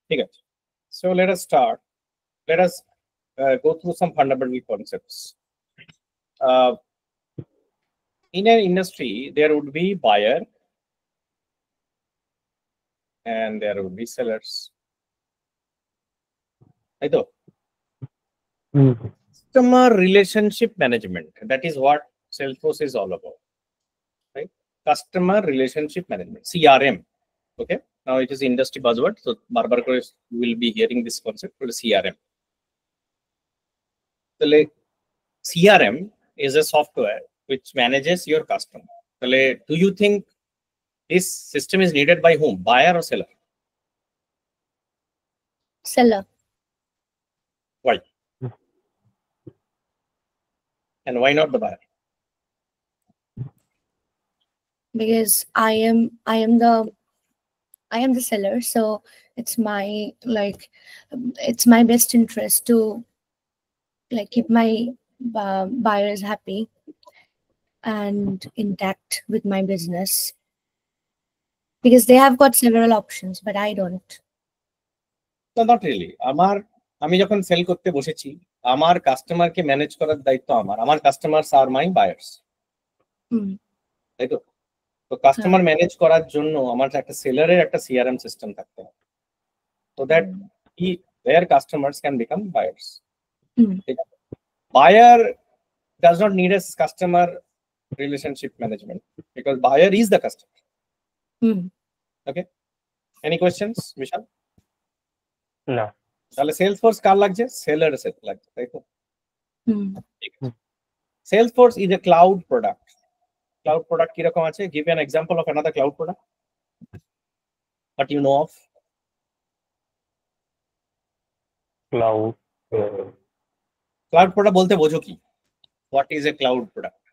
ঠিক আছে, so let us start. Let us go through some fundamental concepts. In an industry, there would be buyer and there would be sellers. Right? Customer relationship management. That is what Salesforce is all about. Right? Customer relationship management, CRM. Okay. Now it is industry buzzword. So Barbara will be hearing this concept called CRM. So CRM is a software which manages your customer. So do you think this system is needed by whom? Buyer or seller? Seller. Why? And why not the buyer? Because I am the seller, so it's my best interest to keep my buyers happy and intact with my business, because they have got several options, but I don't. No, not really. আমি যখন sell করতে বসেছি, আমার কাস্টমারকে manage করার দায়িত্ব আমার কাস্টমারস আর মাই buyers, তাই তো? তো কাস্টমার ম্যানেজ করার জন্য আমার একটা সেলারের একটা সিআরএম সিস্টেম থাকতে হবে, so that their customers can become buyers. Buyer does not need a customer relationship management because buyer is the customer. Okay, any questions, Vishal? No. তাহলে Salesforce কার লাগছে? সেলার সেট লাগছে, তাই তো? Salesforce is a cloud product. Cloud product কিরকম আছে? Give an example of another cloud product what you know of. Cloud product বলতে বোঝো কি? What is a cloud product?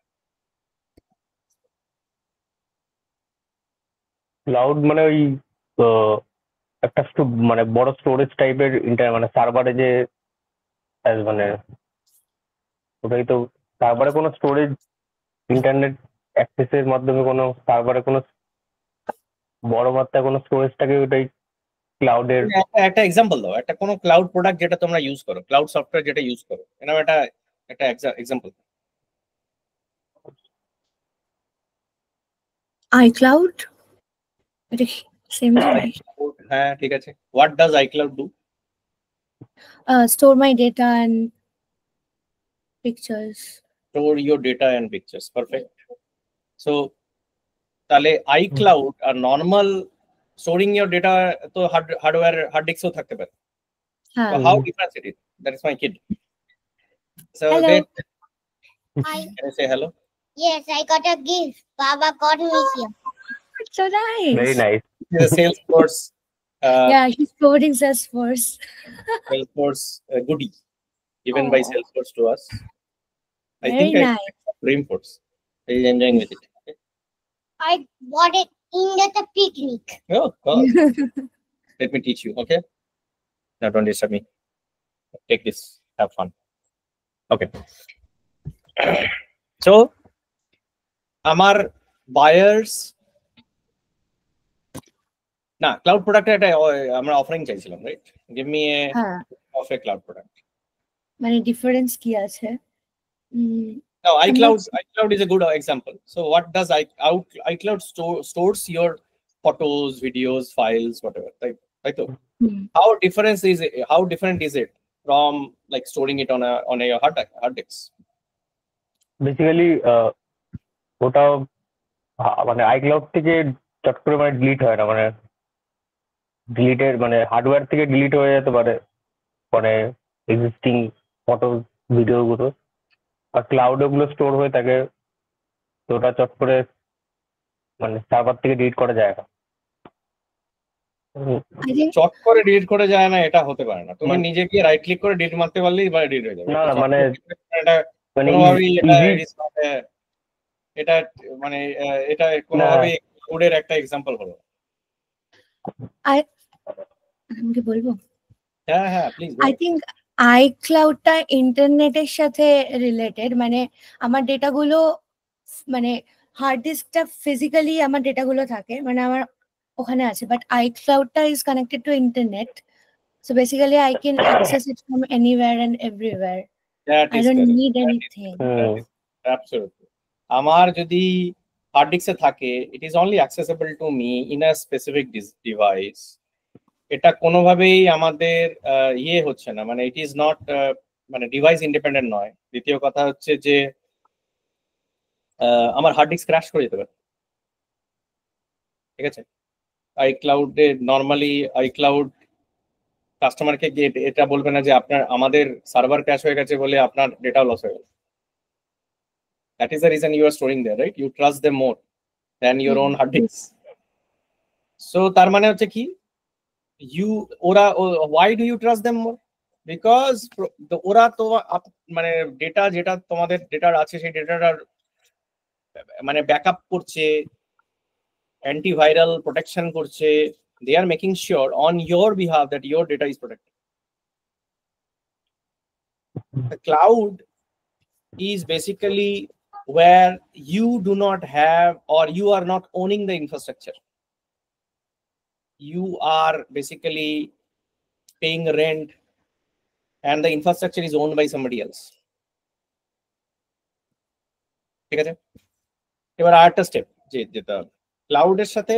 Cloud মানে ওই একটা মানে বড় স্টোরেজ টাইপের মানে সার্ভারে যে মানে ওটাই তো, সার্ভারে কোনো স্টোরেজ ইন্টারনেট অ্যাক্সেসের মাধ্যমে কোনো সার্ভারে কোনো বড় মাত্রায় কোনো স্টোরেজটাকে ওটাই ক্লাউডের একটা এক্সাম্পল দাও, একটা কোনো ক্লাউড প্রোডাক্ট যেটা তোমরা ইউজ করো, ক্লাউড সফটওয়্যার যেটা ইউজ করো, এরকম একটা এক্সাম্পল। iCloud, same thing. হ্যাঁ, ঠিক আছে। What does iCloud do? Store my data and pictures. Store your data and pictures. Perfect. So তাহলে iCloud আর নর্মাল storing your data তো হার্ড ডিস্কও থাকতে পারে। So how different it is? That is my kid. So hello. Can I say hello? Yes, I got a gift. Baba got me here. So nice. Very nice. The Salesforce. Yeah, he's forwarding Salesforce. Salesforce goodie given by Salesforce to us. I Very think nice. Dreamforce. He's enjoying with it. Okay? I bought it in the picnic. Oh, God. Let me teach you. Okay. Now don't disturb me. Take this. Have fun. Okay. So, আমার buyers না cloud product এটা আমরা offering চাইছিলাম, right? Give me of a cloud product. মানে difference কি আছে? No, iCloud is a good example. So what does iCloud stores your photos, videos, files, whatever, right? How different is it from like storing it on a hard disk? Basically ওটা মানে iCloud থেকে চট করে মানে delete হয় না, মানে ডিলিটের মানে হার্ডওয়্যার থেকে ডিলিট হয়ে যেতে পারে মানে এক্সিস্টিং ফটো ভিডিওগুলো, আর ক্লাউডে ওগুলো স্টোর হয়ে থাকে, তো ওটা চট করে মানে সার্ভার থেকে ডিলিট করা যায় না। চট করে ডিলিট করে যায় না এটা হতে পারে না, তুমি নিজে গিয়ে রাইট ক্লিক করে ডিলিট মারতে পারলেই বা ডিলিট হয়ে যাবে। না মানে এটা মানে এটা কোনোভাবেই কোডের একটা এক্সাম্পল হলো। আমি বলবো? হ্যাঁ হ্যাঁ প্লিজ। আই থিংক iCloudটা ইন্টারনেটের সাথে রিলেটেড, মানে আমার ডেটাগুলো মানে হার্ড ডিস্কটা ফিজিক্যালি আমার ডেটাগুলো থাকে, মানে আমার ওখানে আছে, but iCloud is connected to internet, so basically I can access it from anywhere and everywhere. That I is don't correct. need That is anything. Hmm Absolutely. আমার যদি হার্ড ডিস্কে থাকে, it is only accessible to me in a specific device. এটা কোনোভাবেই আমাদের ইয়ে হচ্ছে না, মানে ইট ইজ নট মানে ডিভাইস ইন্ডিপেন্ডেন্ট নয়। দ্বিতীয় কথা হচ্ছে যে আমার হার্ড ডিস্ক ক্র্যাশ করে যেতে পারে, ঠিক আছে। আইক্লাউডে নর্মালি আইক্লাউড কাস্টমারকে গিয়ে এটা বলবে না যে আপনার আমাদের সার্ভার ক্র্যাশ হয়ে গেছে বলে আপনার ডেটা লস হয়ে গেল। That is the reason you are storing there, right? You trust them more than your own hard disk. So তার মানে হচ্ছে কি, ওরা why do you trust them more? Because ওরা তো মানে ডেটা যেটা তোমাদের ডেটার আছে সেই ডেটাটার মানে ব্যাকআপ করছে, অ্যান্টিভাইরাল প্রোটেকশন করছে। They are making sure on your behalf that your data is protected. The cloud is basically where you do not have, or you are not owning the infrastructure. You are basically paying rent and the infrastructure is owned by somebody else. ঠিক আছে, এবার আরেকটা step যেটা ক্লাউডের সাথে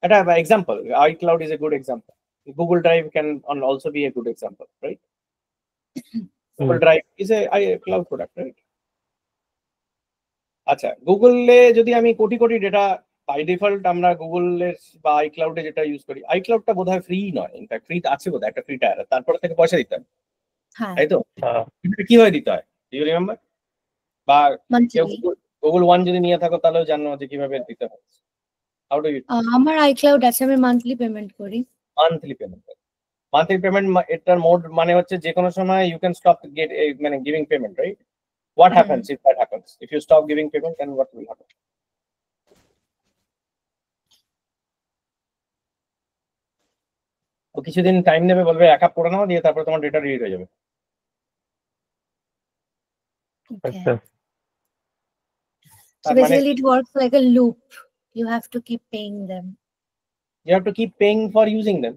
একটা example, iCloud is a good example. Google Drive can also be a good example, right? Google Drive is a cloud product, right? আচ্ছা, গুগলে যদি আমি crore crore data, by default আমরা গুগলের বা iCloud এ যেটা ইউজ করি, iCloudটা বোধহয় ফ্রি নয়, ইনফ্যাক্ট ফ্রি আছে বোধহয় একটা ফ্রি টায়ার, তারপরে থেকে পয়সা দিতে হয়, হ্যাঁ, তাই তো? কিভাবে দিতে হয়, ইউ রিমেম্বার? বা কেউ monthly. গুগল ওয়ান যদি নিয়ে থাকো তাহলেও জানো যে কিভাবে দিতে হয়। How do you? আমার iCloud আছে, আমি মান্থলি পেমেন্ট করি। মান্থলি পেমেন্ট, মান্থলি পেমেন্ট এটার মোড মানে হচ্ছে যে কোনো সময় ইউ ক্যান স্টপ মানে giving payment, right? What happens if that happens? If you stop giving payment, then what will happen? তো কিছুদিন টাইম নেবে, বলবে এক আপ করে নাও, দিয়ে তারপরে তোমার ডেটা রিড হয়ে যাবে। Okay. আচ্ছা So basically it works like a loop. You have to keep paying them. You have to keep paying for using them.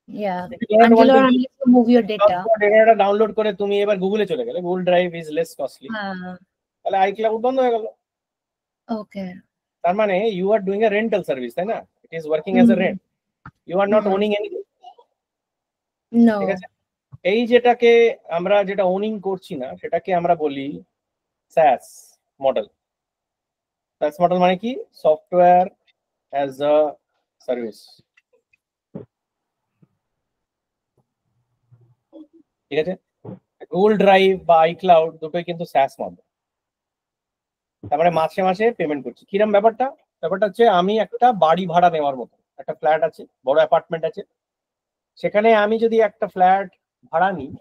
Yeah. If you don't want Until or to unless you move your data. ডেটাটা download করে তুমি এবার গুগলে চলে গেলে, Google Drive is less costly, তাহলে iCloud বন্ধ হয়ে গেল। Okay. তার মানে you are doing a rental service, তাই না? It is working as a rent, you are not owning anything. No. ঠিক আছে, এই যেটাকে আমরা যেটা ওনিং করছি না সেটাকে আমরা বলি SaaS মডেল। SaaS মডেল মানে কি? Software as a service. ঠিক আছে, গুগল ড্রাইভ বা iCloud দুটোই কিন্তু SaaS মডেল। তার মানে মাসে মাসে পেমেন্ট করছি। কিরম ব্যাপারটা? ব্যাপারটা হচ্ছে আমি একটা বাড়ি ভাড়া নেওয়ার মতো, একটা ফ্ল্যাট আছে, বড় অ্যাপার্টমেন্ট আছে, সেখানে আমি যদি একটা ফ্ল্যাট ভাড়া নিই,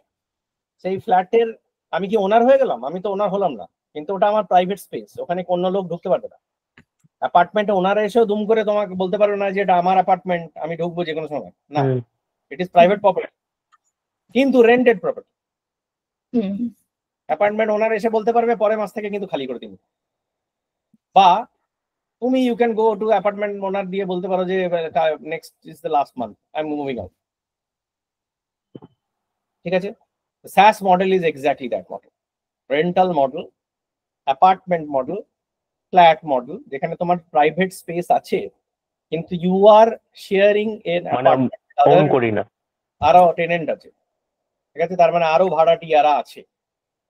সেই ফ্ল্যাটের আমি কি ওনার হয়ে গেলাম? আমি তো ওনার হলাম না, কিন্তু ওটা আমার প্রাইভেট স্পেস, ওখানে কোনো লোক ঢুকতে পারবে না। অ্যাপার্টমেন্টে ওনারা এসেও দুম করে তোমাকে বলতে পারবে না যে এটা আমার অ্যাপার্টমেন্ট, আমি ঢুকবো যে কোনো সময়, না। ইট ইজ প্রাইভেট প্রপার্টি, কিন্তু রেন্টেড প্রপার্টি। অ্যাপার্টমেন্ট ওনার এসে বলতে পারবে পরের মাস থেকে কিন্তু খালি করে দিন, বা তুমি you can go to apartment owner দিয়ে বলতে পারো যে next is the last month, I am moving out. ঠিক আছে, SaaS model is exactly that model. Rental model, apartment model, flat model, যেখানে তোমার প্রাইভেট স্পেস আছে কিন্তু you are sharing an apartment, করি না, আরো টেনেন্ট আছে। ঠিক আছে, তার মানে আরো ভাড়াটিয়ারা আছে,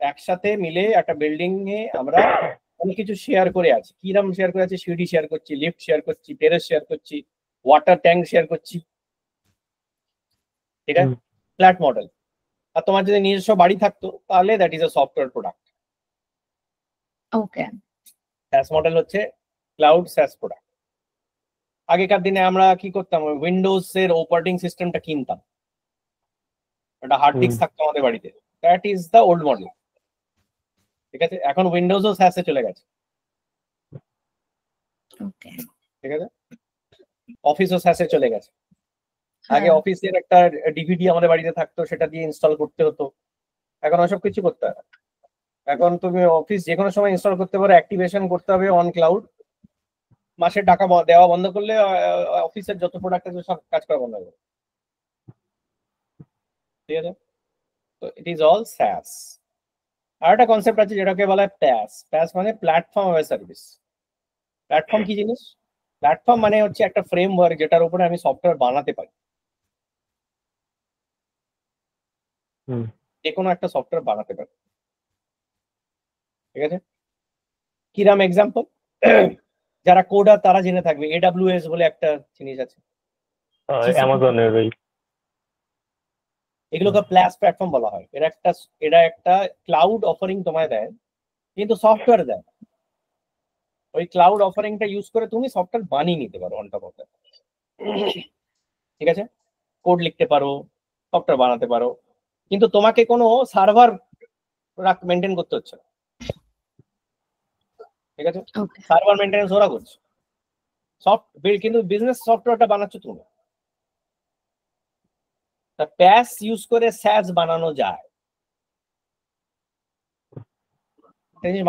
একসাথে মিলে একটা বিল্ডিং এ আমরা অনেক কিছু শেয়ার করে আছি। কিরম শেয়ার করে আছি? সিঁড়ি শেয়ার করছি, লিফট শেয়ার করছি, টেরেস শেয়ার করছি, ওয়াটার ট্যাঙ্ক শেয়ার করছি। ঠিক আছে, ফ্ল্যাট মডেল। আর তোমার যদি নিজস্ব বাড়ি থাকতো তাহলে that is a software product. Okay, SaaS model হচ্ছে ক্লাউড SaaS প্রোডাক্ট। আগেকার দিনে আমরা কি করতাম? উইন্ডোজ এর অপারেটিং সিস্টেমটা কিনতাম, একটা হার্ড ডিস্ক থাকতো আমাদের বাড়িতে, that is the old model. ঠিক আছে, এখন উইন্ডোজও SaaS এ চলে গেছে। ওকে, ঠিক আছে, অফিসও SaaS এ চলে গেছে। আগে অফিসের একটা ডিভিডি আমাদের বাড়িতে থাকতো, সেটা দিয়ে ইনস্টল করতে হতো, এখন ওসব কিছু করতে হয় না। এখন তুমি অফিস যে কোনো সময় ইনস্টল করতে পারো, অ্যাক্টিভেশন করতে হবে অন ক্লাউড, মাসে টাকা দেওয়া বন্ধ করলে অফিসের যত প্রোডাক্ট আছে সব কাজ করা বন্ধ হয়ে যাবে। ঠিক আছে, তো ইট ইজ অল স্যাস। আর একটা কনসেপ্ট আছে যেটাকে বলা হয় প্যাস। প্যাস মানে প্ল্যাটফর্ম অ্যাজ সার্ভিস। প্ল্যাটফর্ম কি জিনিস? প্ল্যাটফর্ম মানে হচ্ছে একটা ফ্রেমওয়ার্ক যেটার উপরে আমি সফটওয়্যার বানাতে পারি, যে কোনো একটা সফটওয়্যার বানাতে পারি। ঠিক আছে, কিরাম এক্সাম্পল, যারা কোডার তারা জেনে থাকবে AWS বলে একটা জিনিস আছে, অ্যামাজনের ওই এগুলোকে প্ল্যাটফর্ম বলা হয়। এরা একটা ক্লাউড অফারিং তোমায় দেয়, কিন্তু সফটওয়্যার দেয়। ওই ক্লাউড অফারিংটা ইউজ করে তুমি সফটওয়্যার বানিয়ে নিতে পারো অন টপ অফ দ্যাট। ঠিক আছে, কোড লিখতে পারো, সফটওয়্যার বানাতে পারো, কিন্তু তোমাকে কোনো সার্ভার মেনটেন করতে হচ্ছে না। ঠিক আছে, সার্ভার মেনটেন্যান্স ওরা করছে, কিন্তু বিজনেস সফটওয়্যারটা বানাচ্ছ তুমি। তা প্যাস ইউজ করে স্যাস বানানো যায়।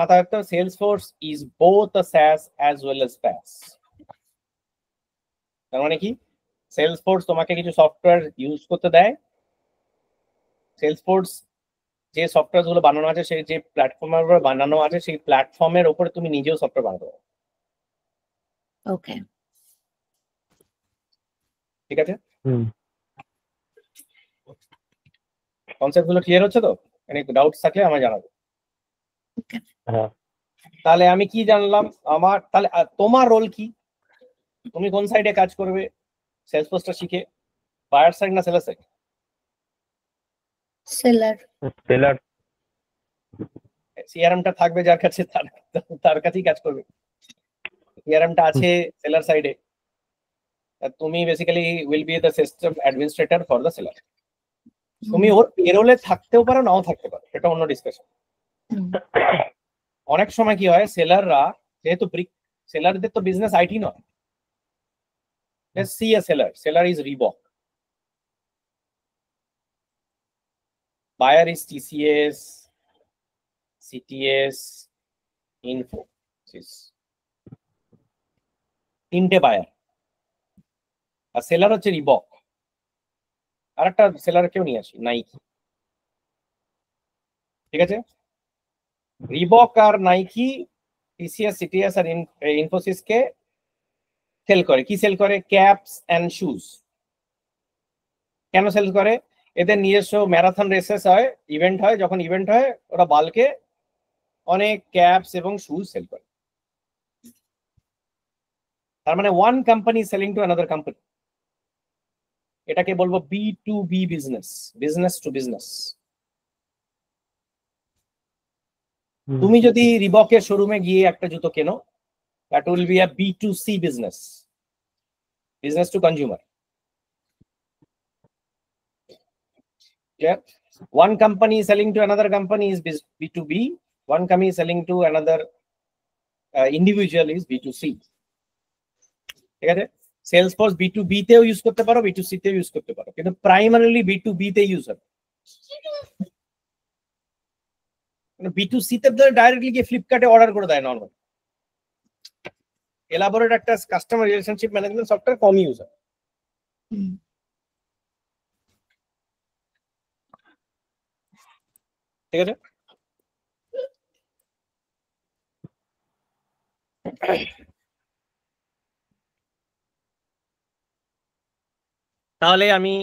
মাথায় রাখতে হবে Salesforce is both a SaaS as well as PaaS. তার মানে কি, সেলসফোর্স তোমাকে কিছু সফটওয়্যার ইউজ করতে দেয়। সেলসফোর্স যে সফটওয়্যার গুলো বানানো আছে, সেই যে প্ল্যাটফর্মের উপর বানানো আছে, সেই প্ল্যাটফর্মের উপরে তুমি নিজেও সফটওয়্যার বানাতে পারো। ওকে, ঠিক আছে, কনসেপ্ট গুলো ক্লিয়ার হচ্ছে তো? এনি ডাউটস থাকলে আমায় জানাবে। তাহলে আমি কি জানলাম? তাহলে তোমার রোল কি? তুমি কোন সাইডে কাজ করবে সেলসফোর্সটা শিখে? বায়ার সাইড না সেলার সাইড? সেলার। সিআরএমটা থাকবে যার কাছে, তার কাছেই কাজ করবে। সিআরএমটা আছে সেলার সাইডে, তুমি basically will be the system administrator for the seller. তুমি ওর পেরোলে থাকতেও পারো, নাও থাকতে পারো, এটা অন্য ডিসকাশন। অনেক সময় কি হয়, সেলাররা যেহেতু সেলারদের তো বিজনেস আইটি নয়। Let's see a seller. Seller is Reebok. Buyer is TCS, CTS, Infosys. তিনটে বায়ার, আর সেলার হচ্ছে রিবক। আর একটা সেলার কেউ নিয়ে আসি, নাইকি। ঠিক আছে, রিবক আর নাইকি TCS, CTS আর ইনফোসিস কে সেল করে। কি সেল করে? Caps and shoes. কেন সেল করে? এদের নিজস্ব ম্যারাথন রেসেস হয়, ইভেন্ট হয়। যখন ইভেন্ট হয় ওরা বাল্কে অনেক ক্যাপস এবং শুজ সেল করে। তার মানে one company selling to another company. এটাকে বলবো B2B business, business to business. তুমি যদি রিবকের শোরুমে গিয়ে একটা জুতো কেনো, that will be a B2C business, business to consumer. One company selling to another company is B2B. One company selling to another individual is B2C. ঠিক আছে, সেলসফোর্স B2B তেও ইউজ করতে পারো, B2C তেও ইউজ করতে পারো, কিন্তু প্রাইমারিলি B2B তে ইউজ হবে। B2C তে ডাইরেক্টলি গিয়ে ফ্লিপকার্টে অর্ডার করে দেয় নরমাল। এলাবোরেট একটা কাস্টমার রিলেশনশিপ ম্যানেজমেন্ট সফটওয়্যার কম ইউজ হয়। ঠিক আছে, তাহলে আমি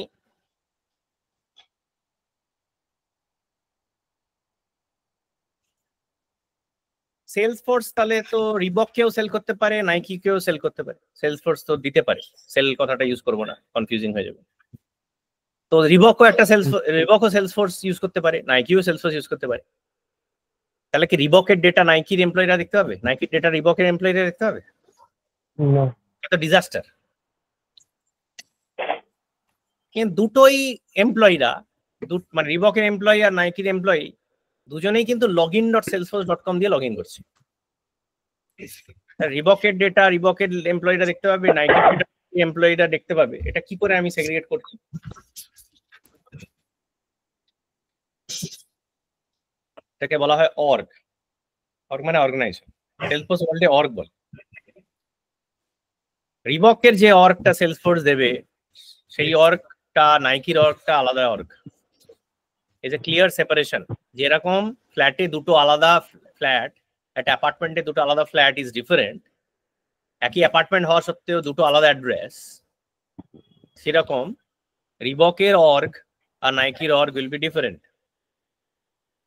সেলসফোর্স তাহলে তো রিবক কেও সেল করতে পারে, নাইকি কেও সেল করতে পারে। সেলসফোর্স তো দিতে পারে, সেল কথাটা ইউজ করবো না, কনফিউজিং হয়ে যাবে। তো রিবকও সেলসফোর্স ইউজ করতে পারে, নাইকিও সেলসফোর্স ইউজ করতে পারে। তাহলে কি রিবকের ডেটা নাইকির এমপ্লয়িরা দেখতে হবে, নাইকির ডেটা রিবকের এমপ্লয়িরা দেখতে হবে? এটা ডিজাস্টার। কিন্তু দুটোই এমপ্লয়িরা, মানে রিবকের এমপ্লয়ি আর নাইকির এমপ্লয়ি দুজনেই কিন্তু login.salesforce.com দিয়ে লগ ইন করছে। রিবকের ডেটা রিবকের এমপ্লয়িরা দেখতে পাবে, নাইকির ডেটা এমপ্লয়িরা দেখতে পাবে। এটা কি করে আমি সেগ্রিগেট করছি? এটাকে বলা হয় অর্গ। অর্গ মানে অর্গানাইজেশন। সেলসফোর্স ওয়ার্ল্ডে অর্গ বলে। রিবকের যে অর্গটা সেলসফোর্স দেবে সেই অর্গটা নাইকির অর্গটা আলাদা অর্গ। এই যে ক্লিয়ার সেপারেশন, যেরকম ফ্ল্যাটে দুটো আলাদা ফ্ল্যাট, একটা অ্যাপার্টমেন্টে দুটো আলাদা ফ্ল্যাট ইজ ডিফারেন্ট, একই অ্যাপার্টমেন্ট হওয়া সত্ত্বেও দুটো আলাদা অ্যাড্রেস, সেরকম রিবকের অর্গ আর নাইকির অর্গ উইল বি ডিফারেন্ট।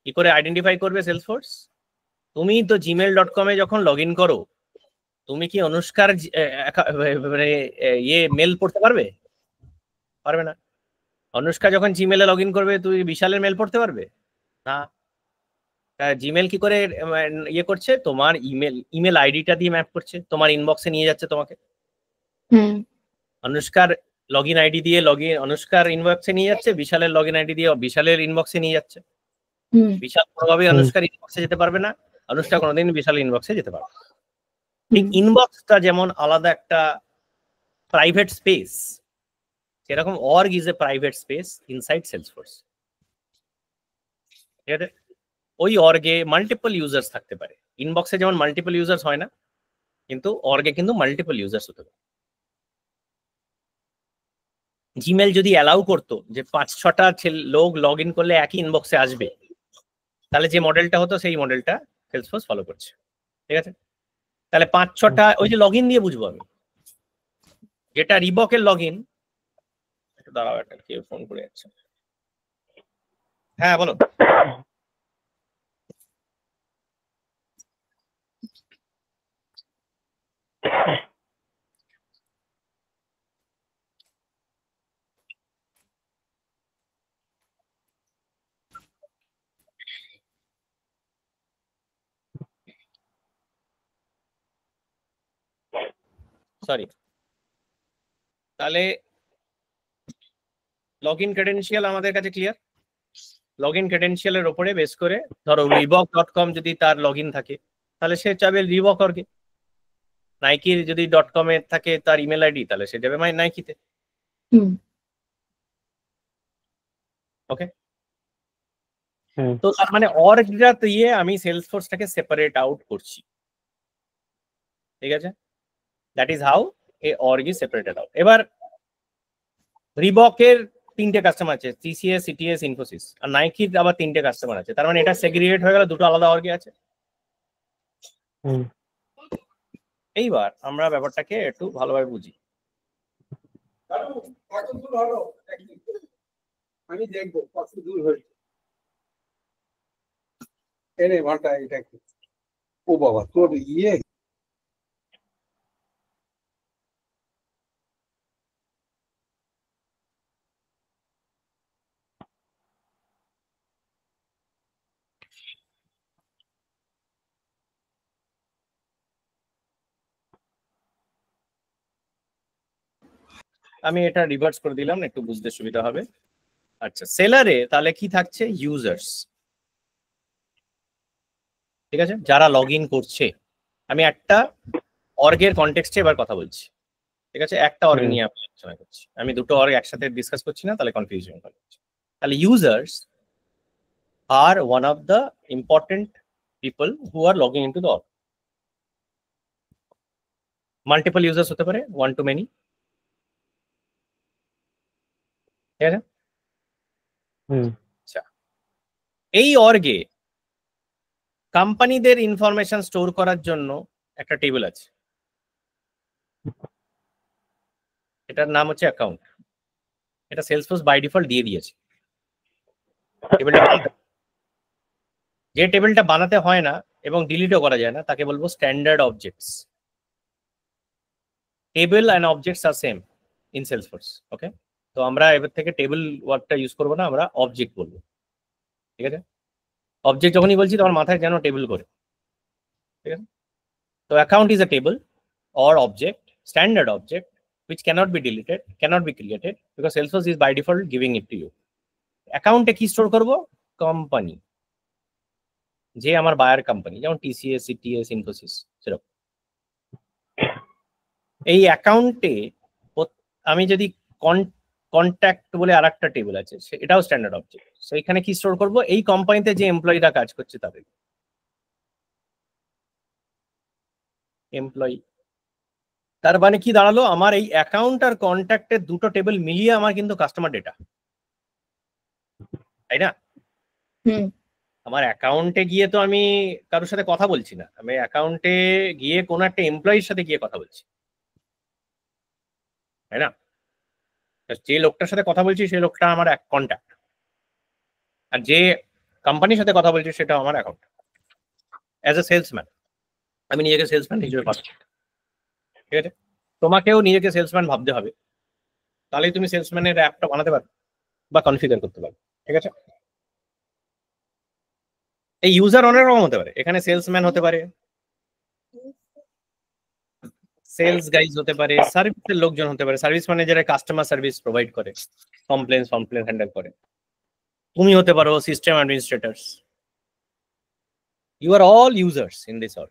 কি করে আইডেন্টিফাই করবে সেলসফোর্স? তুমি তো gmail.com এ যখন লগ ইন করো, তুমি কি অনুষ্কার ইয়ে মেল পড়তে পারবে? পারবে না। অনুষ্কা যখন জিমেলে লগ ইন করবে, তুই বিশালের মেল পড়তে পারবে না। জিমেল কি করে ইয়ে করছে? তোমার ইমেল আইডিটা দিয়ে ম্যাপ করছে, তোমার ইনবক্সে নিয়ে যাচ্ছে তোমাকে। অনুষ্কার লগ ইন আইডি দিয়ে অনুষ্কার ইনবক্সে নিয়ে যাচ্ছে, বিশালের লগ ইন আইডি দিয়ে বিশালের ইনবক্সে নিয়ে যাচ্ছে। বিশাল কোনোভাবেই অনুষ্কার ইনবক্সে যেতে পারবে না, অনুষ্কা কোনোদিন বিশাল ইনবক্সে যেতে পারবে। ঠিক ইনবক্সটা যেমন আলাদা একটা প্রাইভেট স্পেস, সেরকম org is a private space inside Salesforce. ঠিক আছে? ওই অর্গে মাল্টিপল ইউজার্স থাকতে পারে। ইনবক্সে যেমন মাল্টিপল ইউজার্স হয় না, কিন্তু অর্গে কিন্তু মাল্টিপল ইউজার্স হতে পারে। জিমেল যদি অ্যালাউ করতো যে 5-6টা লোক লগ ইন করলে একই ইনবক্সে আসবে, তাহলে যে মডেলটা হতো সেই মডেলটা সেলসফোর্স ফলো করছে। ঠিক আছে? তাহলে 5-6টা ওই যে লগ ইন দিয়ে বুঝবো আমি, যেটা রিবকের লগ ইন। দাঁড়াও, একটা কেউ ফোন করে যাচ্ছে। হ্যাঁ বলো। সরি, তাহলে লগ ইন ক্রেডেনশিয়াল আমাদের কাছে ক্লিয়ার। লগ ইন ক্রেডেনশিয়ালের ওপরে বেস করে ধরো রিবক.com যদি তার লগ ইন থাকে, তাহলে সে যাবে রিবক অর্গে। নাইকির যদি .com এ থাকে তার ইমেল আইডি, তাহলে সে যাবে নাইকিতে। ওকে, তো তার মানে অর্গটা দিয়ে আমি সেলসফোর্সটাকে সেপারেট আউট করছি। ঠিক আছে? That is how A org is separated out. এবার রিবকের 3টে কাস্টমার আছে, টিসিএস, সিটিএস, ইনফোসিস, আর নাইকির আবার 3টে কাস্টমার আছে। তার মানে এটা সেগ্রিগেট হয়ে গেল, দুটো আলাদা অর্গে আছে। এইবার আমরা ব্যাপারটাকে একটু ভালোভাবে বুঝি। আমি দেখবো কত দূর হয়েছে। এনে ঘন্টা এটা ও বাবা, তোর ইয়ে আমি এটা রিভার্স করে দিলাম, একটু বুঝতে সুবিধা হবে। আচ্ছা, সেলারে তাহলে কি থাকছে? ইউজার্স। ঠিক আছে, যারা লগ ইন করছে। আমি একটা অর্গের কনটেক্সটে এবার কথা বলছি। ঠিক আছে, একটা অর্গ নিয়ে আমি আলোচনা করছি, আমি দুটো অর্গ একসাথে ডিসকাস করছি না, তাহলে কনফিউশন হবে। তাহলে ইউজার্স আর one of the important people who are logging into the org. Multiple users হতে পারে, ওয়ান টু মেনি। ঠিক আছে? আচ্ছা, এই অর্গে কোম্পানিদের ইনফরমেশন স্টোর করার জন্য একটা টেবিল আছে, এটার নাম হচ্ছে অ্যাকাউন্ট। এটা সেলসফোর্স বাই ডিফল্ট দিয়ে দিয়েছে। যে টেবিলটা বানাতে হয় না এবং ডিলিটও করা যায় না, তাকে বলবো standard objects. Table and objects আর সেম ইন সেলসফোর্স। ওকে, তো আমরা এবার থেকে টেবিল ওয়ার্ডটা ইউজ করবো না, আমরা অবজেক্ট বলবো। ঠিক আছে? অবজেক্ট যখনই বলছি তোমার মাথায় যেন টেবিল করে। ঠিক আছে? তো account is a table or object, standard object, which cannot be deleted, cannot be created, because Salesforce is by default giving it to you. Account এ কি স্টোর করব? কোম্পানি, যে আমার বায়ার কোম্পানি, যেমন টিসিএস, সিটিএস, ইনফোসিস, সেরকম। এই অ্যাকাউন্টে আমি যদি কন্ট্যাক্ট বলে আরেকটা টেবিল আছে, এটাও স্ট্যান্ডার্ড অবজেক্ট। সো এখানে কি স্টোর করব? এই কোম্পানিতে যে এমপ্লয়িরা কাজ করছে তাদের এমপ্লয়ি। তার মানে কি দাঁড়ালো, আমার এই অ্যাকাউন্ট আর কন্ট্যাক্টের দুটো টেবিল মিলিয়ে আমার কিন্তু কাস্টমার ডেটা, তাই না? হুম আমার অ্যাকাউন্টে গিয়ে তো আমি কারোর সাথে কথা বলছি না, আমি অ্যাকাউন্টে গিয়ে কোনো একটা এমপ্লয়ির সাথে গিয়ে কথা বলছি, তাই না? যে লোকটার সাথে কথা বলছি সেই লোকটা আমার এক কন্ট্যাক্ট, আর যে কোম্পানির সাথে কথা বলছি সেটা আমার অ্যাকাউন্ট। অ্যাজ এ সেলসম্যান আমি নিজেকে সেলসম্যান হিসেবে ভাবছি, ঠিক আছে? তোমাকেও নিজেকে সেলসম্যান ভাবতে হবে, তাহলেই তুমি সেলসম্যানের অ্যাপটা বানাতে পারবে বা কনফিগার করতে পারবে, ঠিক আছে? এই ইউজার অনেক রকম হতে পারে, এখানে সেলসম্যান হতে পারে, সেলস গাইজ হতে পারে, সার্ভিসের লোকজন হতে পারে, সার্ভিস মানে যারা কাস্টমার সার্ভিস প্রোভাইড করে, কমপ্লেন হ্যান্ডেল করে। তুমি হতে পারো system administrators. You are all users in this all.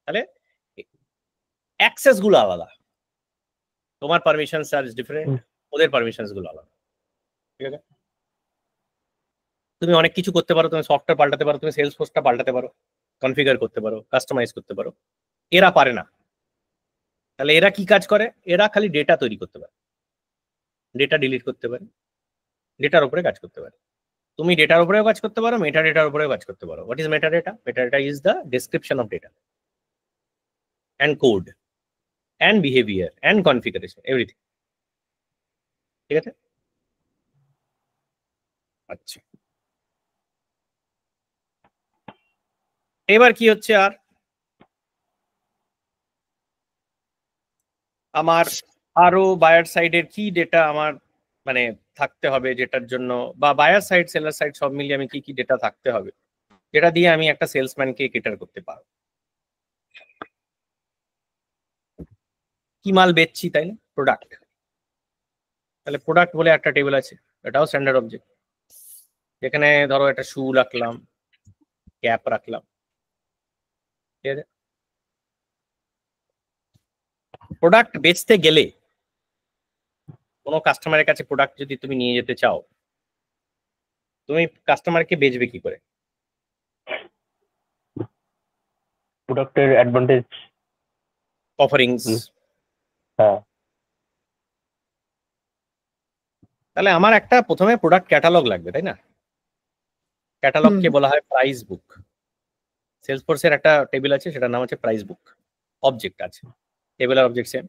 তাহলে অ্যাক্সেস গুলো আলাদা, তোমার পারমিশন চার্জ ডিফারেন্ট, ওদের পারমিশন গুলো আলাদা, ঠিক আছে? তুমি অনেক কিছু করতে পারো, তুমি সফটওয়্যার পাল্টাতে পারো, তুমি সেলস ফোর্সটা পাল্টাতে পারো, কনফিগার করতে পারো, কাস্টমাইজ করতে পারো। এরা পারে না। তাহলে এরা কি কাজ করে? এরা খালি ডেটা তৈরি করতে পারে, ডেটা ডিলিট করতে পারে, ডেটার উপরে কাজ করতে পারে। তুমি ডেটার উপরেও কাজ করতে পারো, মেটা ডেটার উপরেও কাজ করতে পারো। What is meta data? Meta data is the description of data and code and behaviour and configuration, everything, ঠিক আছে? আচ্ছা, এবার কি হচ্ছে, আর আমার আরো বায়ার সাইডের কি ডেটা আমার মানে থাকতে হবে, যেটার জন্য বা বায়ার সাইড সেলার সাইড সব মিলিয়ে আমি কি কি ডেটা থাকতে হবে যেটা দিয়ে আমি একটা সেলসম্যানকে কেটার করতে পারবো। কি মাল বেচছি, তাই না? প্রোডাক্ট। তাহলে প্রোডাক্ট বলে একটা টেবিল আছে, এটাও স্ট্যান্ডার্ড অবজেক্ট। এখানে ধরো একটা শু রাখলাম, ক্যাপ রাখলাম, ঠিক আছে? প্রোডাক্ট বেচতে গেলে কোনো কাস্টমারের কাছে প্রোডাক্ট যদি তুমি নিয়ে যেতে চাও, তুমি কাস্টমারকে বেচবে কি করে? প্রোডাক্টের অ্যাডভান্টেজ, অফারিংস। হ্যাঁ। তাহলে আমার একটা প্রথমে প্রোডাক্ট ক্যাটালগ লাগবে, তাই না? ক্যাটালগকে বলা হয় প্রাইস বুক। সেলসফোর্সের একটা টেবিল আছে, সেটার নাম হচ্ছে প্রাইস বুক। অবজেক্ট আছে, টেবিল আর অবজেক্ট সেম।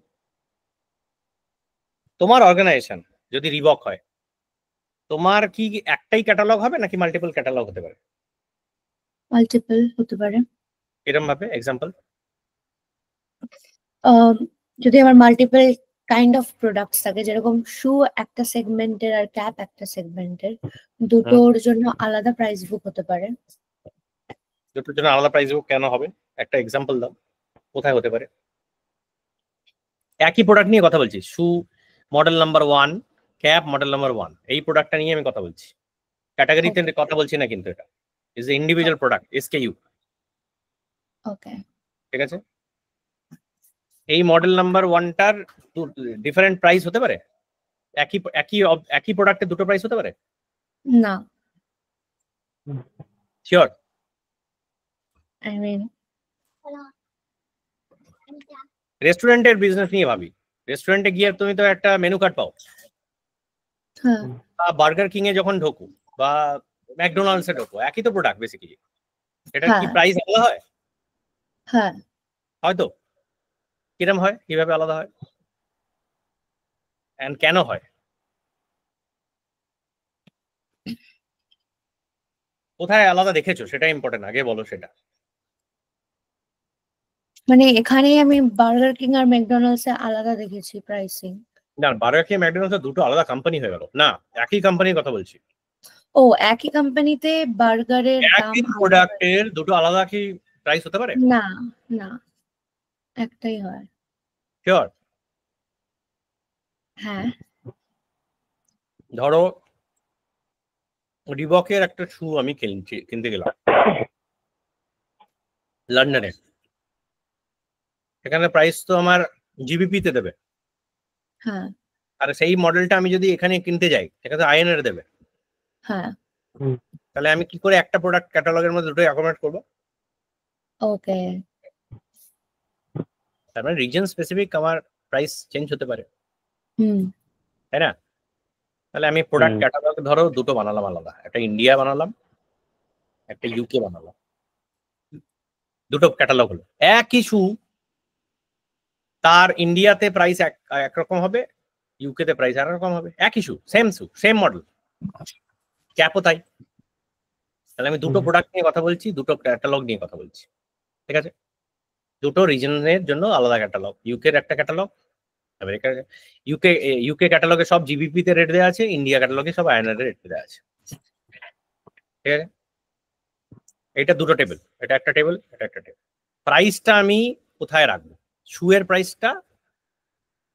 তোমার অর্গানাইজেশন যদি রিবক হয়, তোমার কি একটাই ক্যাটালগ হবে নাকি মাল্টিপল ক্যাটালগ হতে পারে? মাল্টিপল হতে পারে। এরকম ভাবে এক্সাম্পল, যদি আমার মাল্টিপল কাইন্ড অফ প্রোডাক্টস থাকে, যেরকম শু একটা সেগমেন্টের আর ক্যাপ একটা সেগমেন্টের, দুটোর জন্য আলাদা প্রাইস বুক হতে পারে। দুটোর জন্য আলাদা প্রাইস বুক কেন হবে? একটা এক্সাম্পল দাও, কোথায় হতে পারে? একই প্রোডাক্ট নিয়ে কথা বলছি, shoe model number 1, cap model number 1, এই প্রোডাক্টটা নিয়ে আমি কথা বলছি, ক্যাটাগরিতে কথা বলছি না, কিন্তু এটা ইজ এ ইন্ডিভিজুয়াল প্রোডাক্ট, এসকেইউ। ওকে, ঠিক আছে? এই মডেল নাম্বার 1টার ডিফারেন্ট প্রাইস হতে পারে? একই একই একই প্রোডাক্টের দুটো প্রাইস হতে পারে? না। শিওর? আই মিন রেস্টুরেন্টের বিজনেস নিয়ে ভাবি, রেস্টুরেন্টে গিয়ে তুমি তো একটা মেনু কার্ড পাও, হ্যাঁ বা বার্গার কিং এ যখন ঢোকো বা ম্যাকডোনাল্ডস এ ঢোকো, একই তো প্রোডাক্ট বেসিক্যালি। এটার কি প্রাইস আলাদা হয়? হ্যাঁ হয়তো। কিরম হয়, কিভাবে আলাদা হয়, এন্ড কেন হয়? কোথায় আলাদা দেখেছো সেটা ইম্পর্টেন্ট, আগে বলো সেটা। মানে এখানে আমি বার্গার কিং আর ম্যাকডোনাল্ডস এ আলাদা দেখেছি প্রাইসিং। না, বার্গার কিং ম্যাকডোনাল্ডস দুটো আলাদা কোম্পানি হয়ে গেল না, একই কোম্পানির কথা বলছি। ও, একই কোম্পানিতে বার্গারের দাম একই প্রোডাক্টের দুটো আলাদা কি প্রাইস হতে পারে? না না, একটাই হয়। শিওর? হ্যাঁ। ধরো রিবকের একটা শু আমি কিনতে গেলাম লন্ডনে, এখানে প্রাইস তো আমার জিবিপি তে দেবে, হ্যাঁ আর সেই মডেলটা আমি যদি এখানে কিনতে যাই সেখানে আইএনআর দেবে। হ্যাঁ। তাহলে আমি কি করে একটা প্রোডাক্ট ক্যাটালগের মধ্যে দুটোই অ্যাকোমোডেট করব? ওকে, তার মানে রিজন স্পেসিফিক আমার প্রাইস চেঞ্জ হতে পারে, হুম তাই না? তাহলে আমি প্রোডাক্ট ক্যাটালগ ধরো দুটো বানালাম আলাদা, একটা ইন্ডিয়া বানালাম, একটা ইউকে বানালাম, দুটো ক্যাটালগ হলো। একই শু, তার ইন্ডিয়াতে প্রাইস একরকম হবে, ইউকেতে প্রাইস একরকম হবে। একই শু, সেম মডেল, ক্যাপও তাই। তাহলে আমি দুটো প্রোডাক্ট নিয়ে কথা বলছি, দুটো ক্যাটালগ নিয়ে কথা বলছি, ঠিক আছে? দুটো রিজনের জন্য আলাদা ক্যাটালগ। ইউকের একটা ক্যাটালগ, আমেরিকার ইউকে ক্যাটালগে সব জিবিপি তে রেট দেওয়া আছে, ইন্ডিয়া ক্যাটালগে সব আইএনআর রেট দেওয়া আছে, ঠিক আছে? এটা দুটো টেবিল, এটা একটা টেবিল, এটা একটা টেবিল। প্রাইসটা আমি কোথায় রাখবো? শুয়ের প্রাইসটা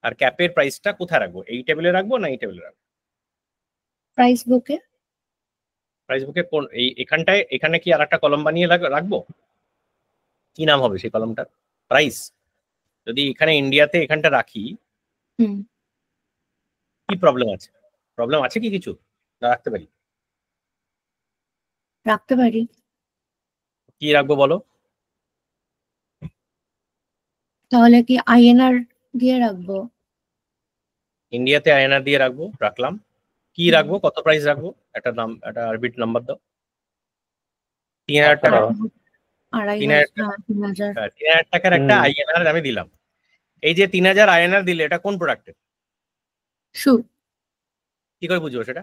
আর ক্যাপের প্রাইসটা কোথায় রাখবো? এই টেবিলে রাখবো না এই টেবিলে রাখবো? প্রাইস বুকে। প্রাইস বুকে কোন এখানটায়, এখানে কি আর একটা কলম বানিয়ে রাখবো? কি নাম হবে সেই কলমটার? প্রাইস। যদি এখানে ইন্ডিয়াতে এখানটা রাখি, কি প্রবলেম আছে? প্রবলেম আছে কি কিছু? না রাখতে পারি? রাখতে পারি। কি রাখবো বলো? তাহলে কি আইএনআর দিয়ে রাখবো? ইন্ডিয়াতে আইএনআর দিয়ে রাখবো, রাখলাম। কি রাখবো? কত প্রাইস রাখবো? একটা নাম, একটা আরবিট নাম্বার দাও। 3000 টাকা। 3000 টাকার একটা আইএনআর আমি দিলাম। এই যে 3000 আইএনআর দিলে, এটা কোন প্রোডাক্টের? শু। কি করে বুঝবো সেটা?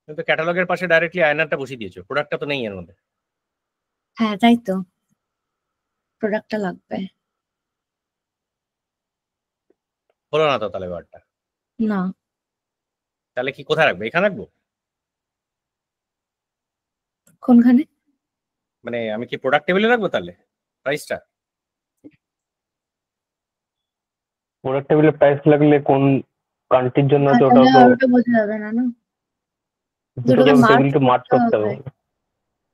কিন্তু ক্যাটালগের পাশে ডাইরেক্টলি আইএনআরটা বসিয়ে দিয়েছো, প্রোডাক্টটা তো নেই এর মধ্যে। হ্যাঁ তাই তো, প্রোডাক্টটা লাগবে। হলো না তো তাহলে ব্যাপারটা। না। তাহলে কি কোথায় রাখবো? এখানে রাখবো? কোনখানে? মানে আমি কি প্রোডাক্ট টেবিলে রাখবো তাহলে প্রাইসটা? প্রোডাক্ট টেবিলে প্রাইস লাগলে কোন কান্ট্রির জন্য তো ওটা বোঝা যাবে না, না? দুটো টেবিলকে মার্জ করতে হবে।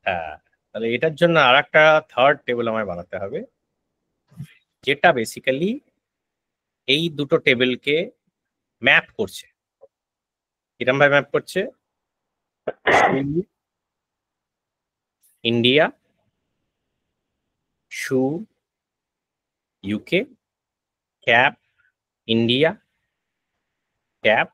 হ্যাঁ, তাহলে এটার জন্য আর একটা থার্ড টেবিল আমায় বানাতে হবে, যেটা বেসিক্যালি এই দুটো টেবিলকে ম্যাপ করছে। কিরম ভাবে ম্যাপ করছে? India, shoe UK, cap India, cap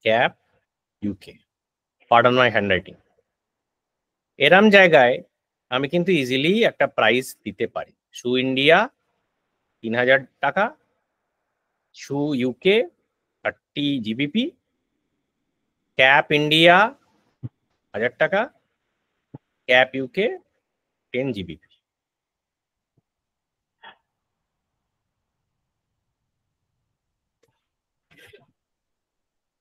cap UK. Pardon my handwriting. এরম জায়গায় আমি কিন্তু ইজিলি একটা প্রাইস দিতে পারি। শু ইন্ডিয়া 3000 টাকা, শু ইউকে 30 জিবিপি, ক্যাপ ইন্ডিয়া 1000 টাকা, ক্যাপ ইউকে 10 জিবিপি।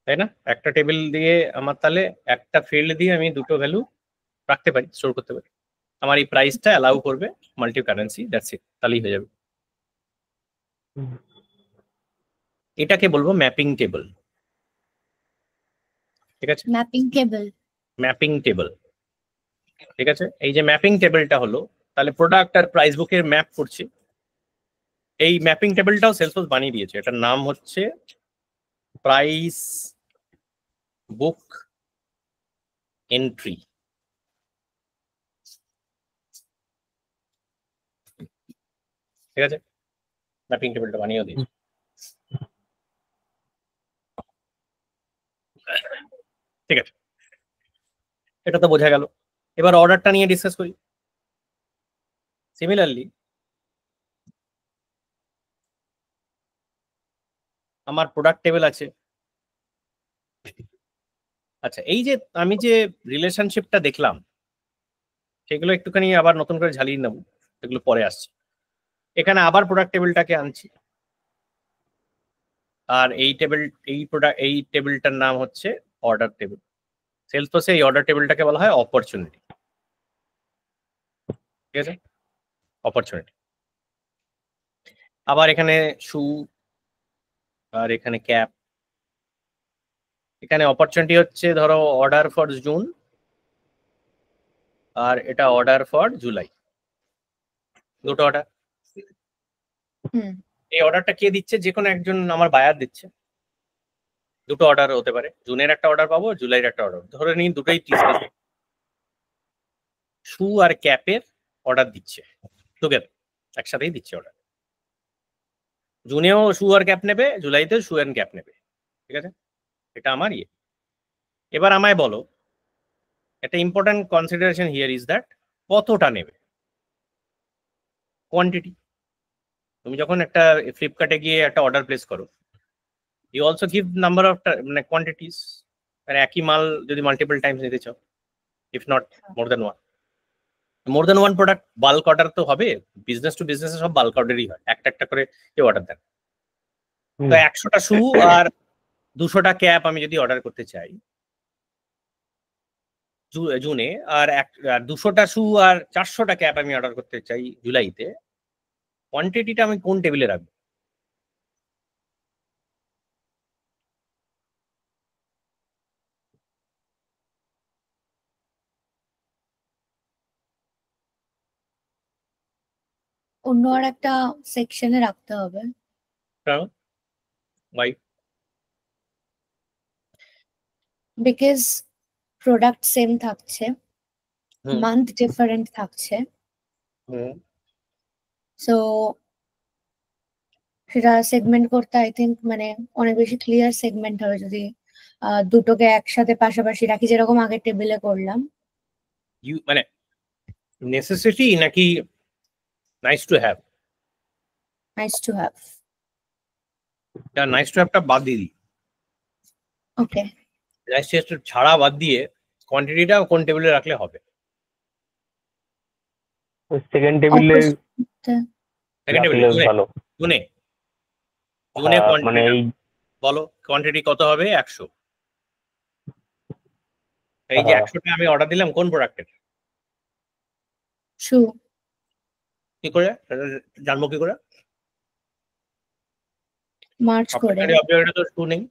তাই না? একটা টেবিল দিয়ে আমার তাহলে একটা ফিল্ড দিয়ে আমি দুটো ভ্যালু রাখতে পারি, স্টোর করতে পারি। আমার এই প্রাইসটা অ্যালাউ করবে মাল্টি কারেন্সি, দ্যাটস ইট, তাহলেই হয়ে যাবে। এটাকে বলবো ম্যাপিং টেবিল, ঠিক আছে? Mapping table. ম্যাপিং টেবিল, ঠিক আছে? এই যে ম্যাপিং টেবিলটা হলো, তাহলে প্রোডাক্ট আর প্রাইস বুকের ম্যাপ করছি। এই ম্যাপিং টেবিলটাও সেলসফোর্স বানিয়ে দিয়েছে, এটার নাম হচ্ছে প্রাইস বুক এন্ট্রি, ঠিক আছে? ম্যাপিং টেবিলটা বানিয়ে দিয়েছে, ঠিক আছে? এটা তো বোঝা গেল। এবার অর্ডারটা নিয়ে ডিসকাস করি। সিমিলারলি আমার প্রোডাক্ট টেবিল আছে। আচ্ছা, এই যে আমি যে রিলেশনশিপটা দেখলাম, সেগুলো একটুখানি আবার নতুন করে ঝালিয়ে নেব, সেগুলো পরে আসছে। এখানে আবার প্রোডাক্ট টেবিলটাকে আনছি, আর এই টেবিলটার নাম হচ্ছে অর্ডার টেবিল। সেলসফোর্সে এই অর্ডার টেবিলটাকে বলা হয় অপরচুনিটি, ঠিক আছে? অপরচুনিটি। আবার এখানে শু, আর এখানে ক্যাপ। এখানে অপরচুনিটি হচ্ছে ধরো অর্ডার ফর জুন, আর এটা অর্ডার ফর জুলাই, দুটো অর্ডার। এই অর্ডারটা কে দিচ্ছে? যে কোনো একজন আমার বায়ার দিচ্ছে। দুটো অর্ডার হতে পারে, জুনের একটা অর্ডার পাবো, জুলাইয়ের একটা অর্ডার, ধরে নিন দুটোই শু আর ক্যাপের অর্ডার দিচ্ছে টুগেদার, একসাথেই দিচ্ছে অর্ডার। জুনেও শু আর ক্যাপ নেবে, জুলাইতে শু অ্যান্ড ক্যাপ নেবে, ঠিক আছে? এটা আমার ইয়ে। এবার আমায় বলো, একটা important consideration here is that কতটা নেবে, কোয়ান্টিটি। তুমি যখন একটা ফ্লিপকার্টে গিয়ে একটা অর্ডার প্লেস করো, you also give number of মানে কোয়ান্টিটিস, মানে একই মাল যদি মাল্টিপল টাইমস নিতে চাও, if not more then one product, bulk order তো হবে, বিজনেস টু বিজনেস সব বাল্ক অর্ডারই হয়, একটা একটা করে কেউ অর্ডার দেন। তো 100টা শু আর 200টা ক্যাপ আমি যদি অর্ডার করতে চাই জুনে, আর 200টা শু আর 400টা ক্যাপ আমি অর্ডার করতে চাই জুলাইতে, কোয়ান্টিটিটা আমি কোন টেবিলে রাখবো? অন্য আর একটা সেকশনে রাখতে হবে। কারণ ওয়াই? বিকজ প্রোডাক্ট সেম থাকছে, হুম। মান্থ ডিফারেন্ট থাকছে, সো সেটা সেগমেন্ট করতে আই থিঙ্ক মানে অনেক বেশি ক্লিয়ার সেগমেন্ট হবে যদি দুটোকে একসাথে পাশাপাশি রাখি, যেরকম আগের টেবিলে করলাম। মানে নেসেসিটি নাকি nice to have? Nice to have. Nice to হ্যাভটা বাদ দিয়ে দিই, ওকে, নাইস টু হ্যাভ ছাড়া বাদ দিয়ে কোয়ান্টিটিটা কোন টেবিলে রাখলে হবে? সেকেন্ড টেবিলে সেকেন্ড টেবিলে ভালো। জুনে মানে এই বলো কোয়ান্টিটি কত হবে? 100। এই যে 100টা আমি অর্ডার দিলাম কোন প্রোডাক্টের? শু। কি করে জানবো, কি করে? মার্চ করে অবজেক্টে তো শু নেই,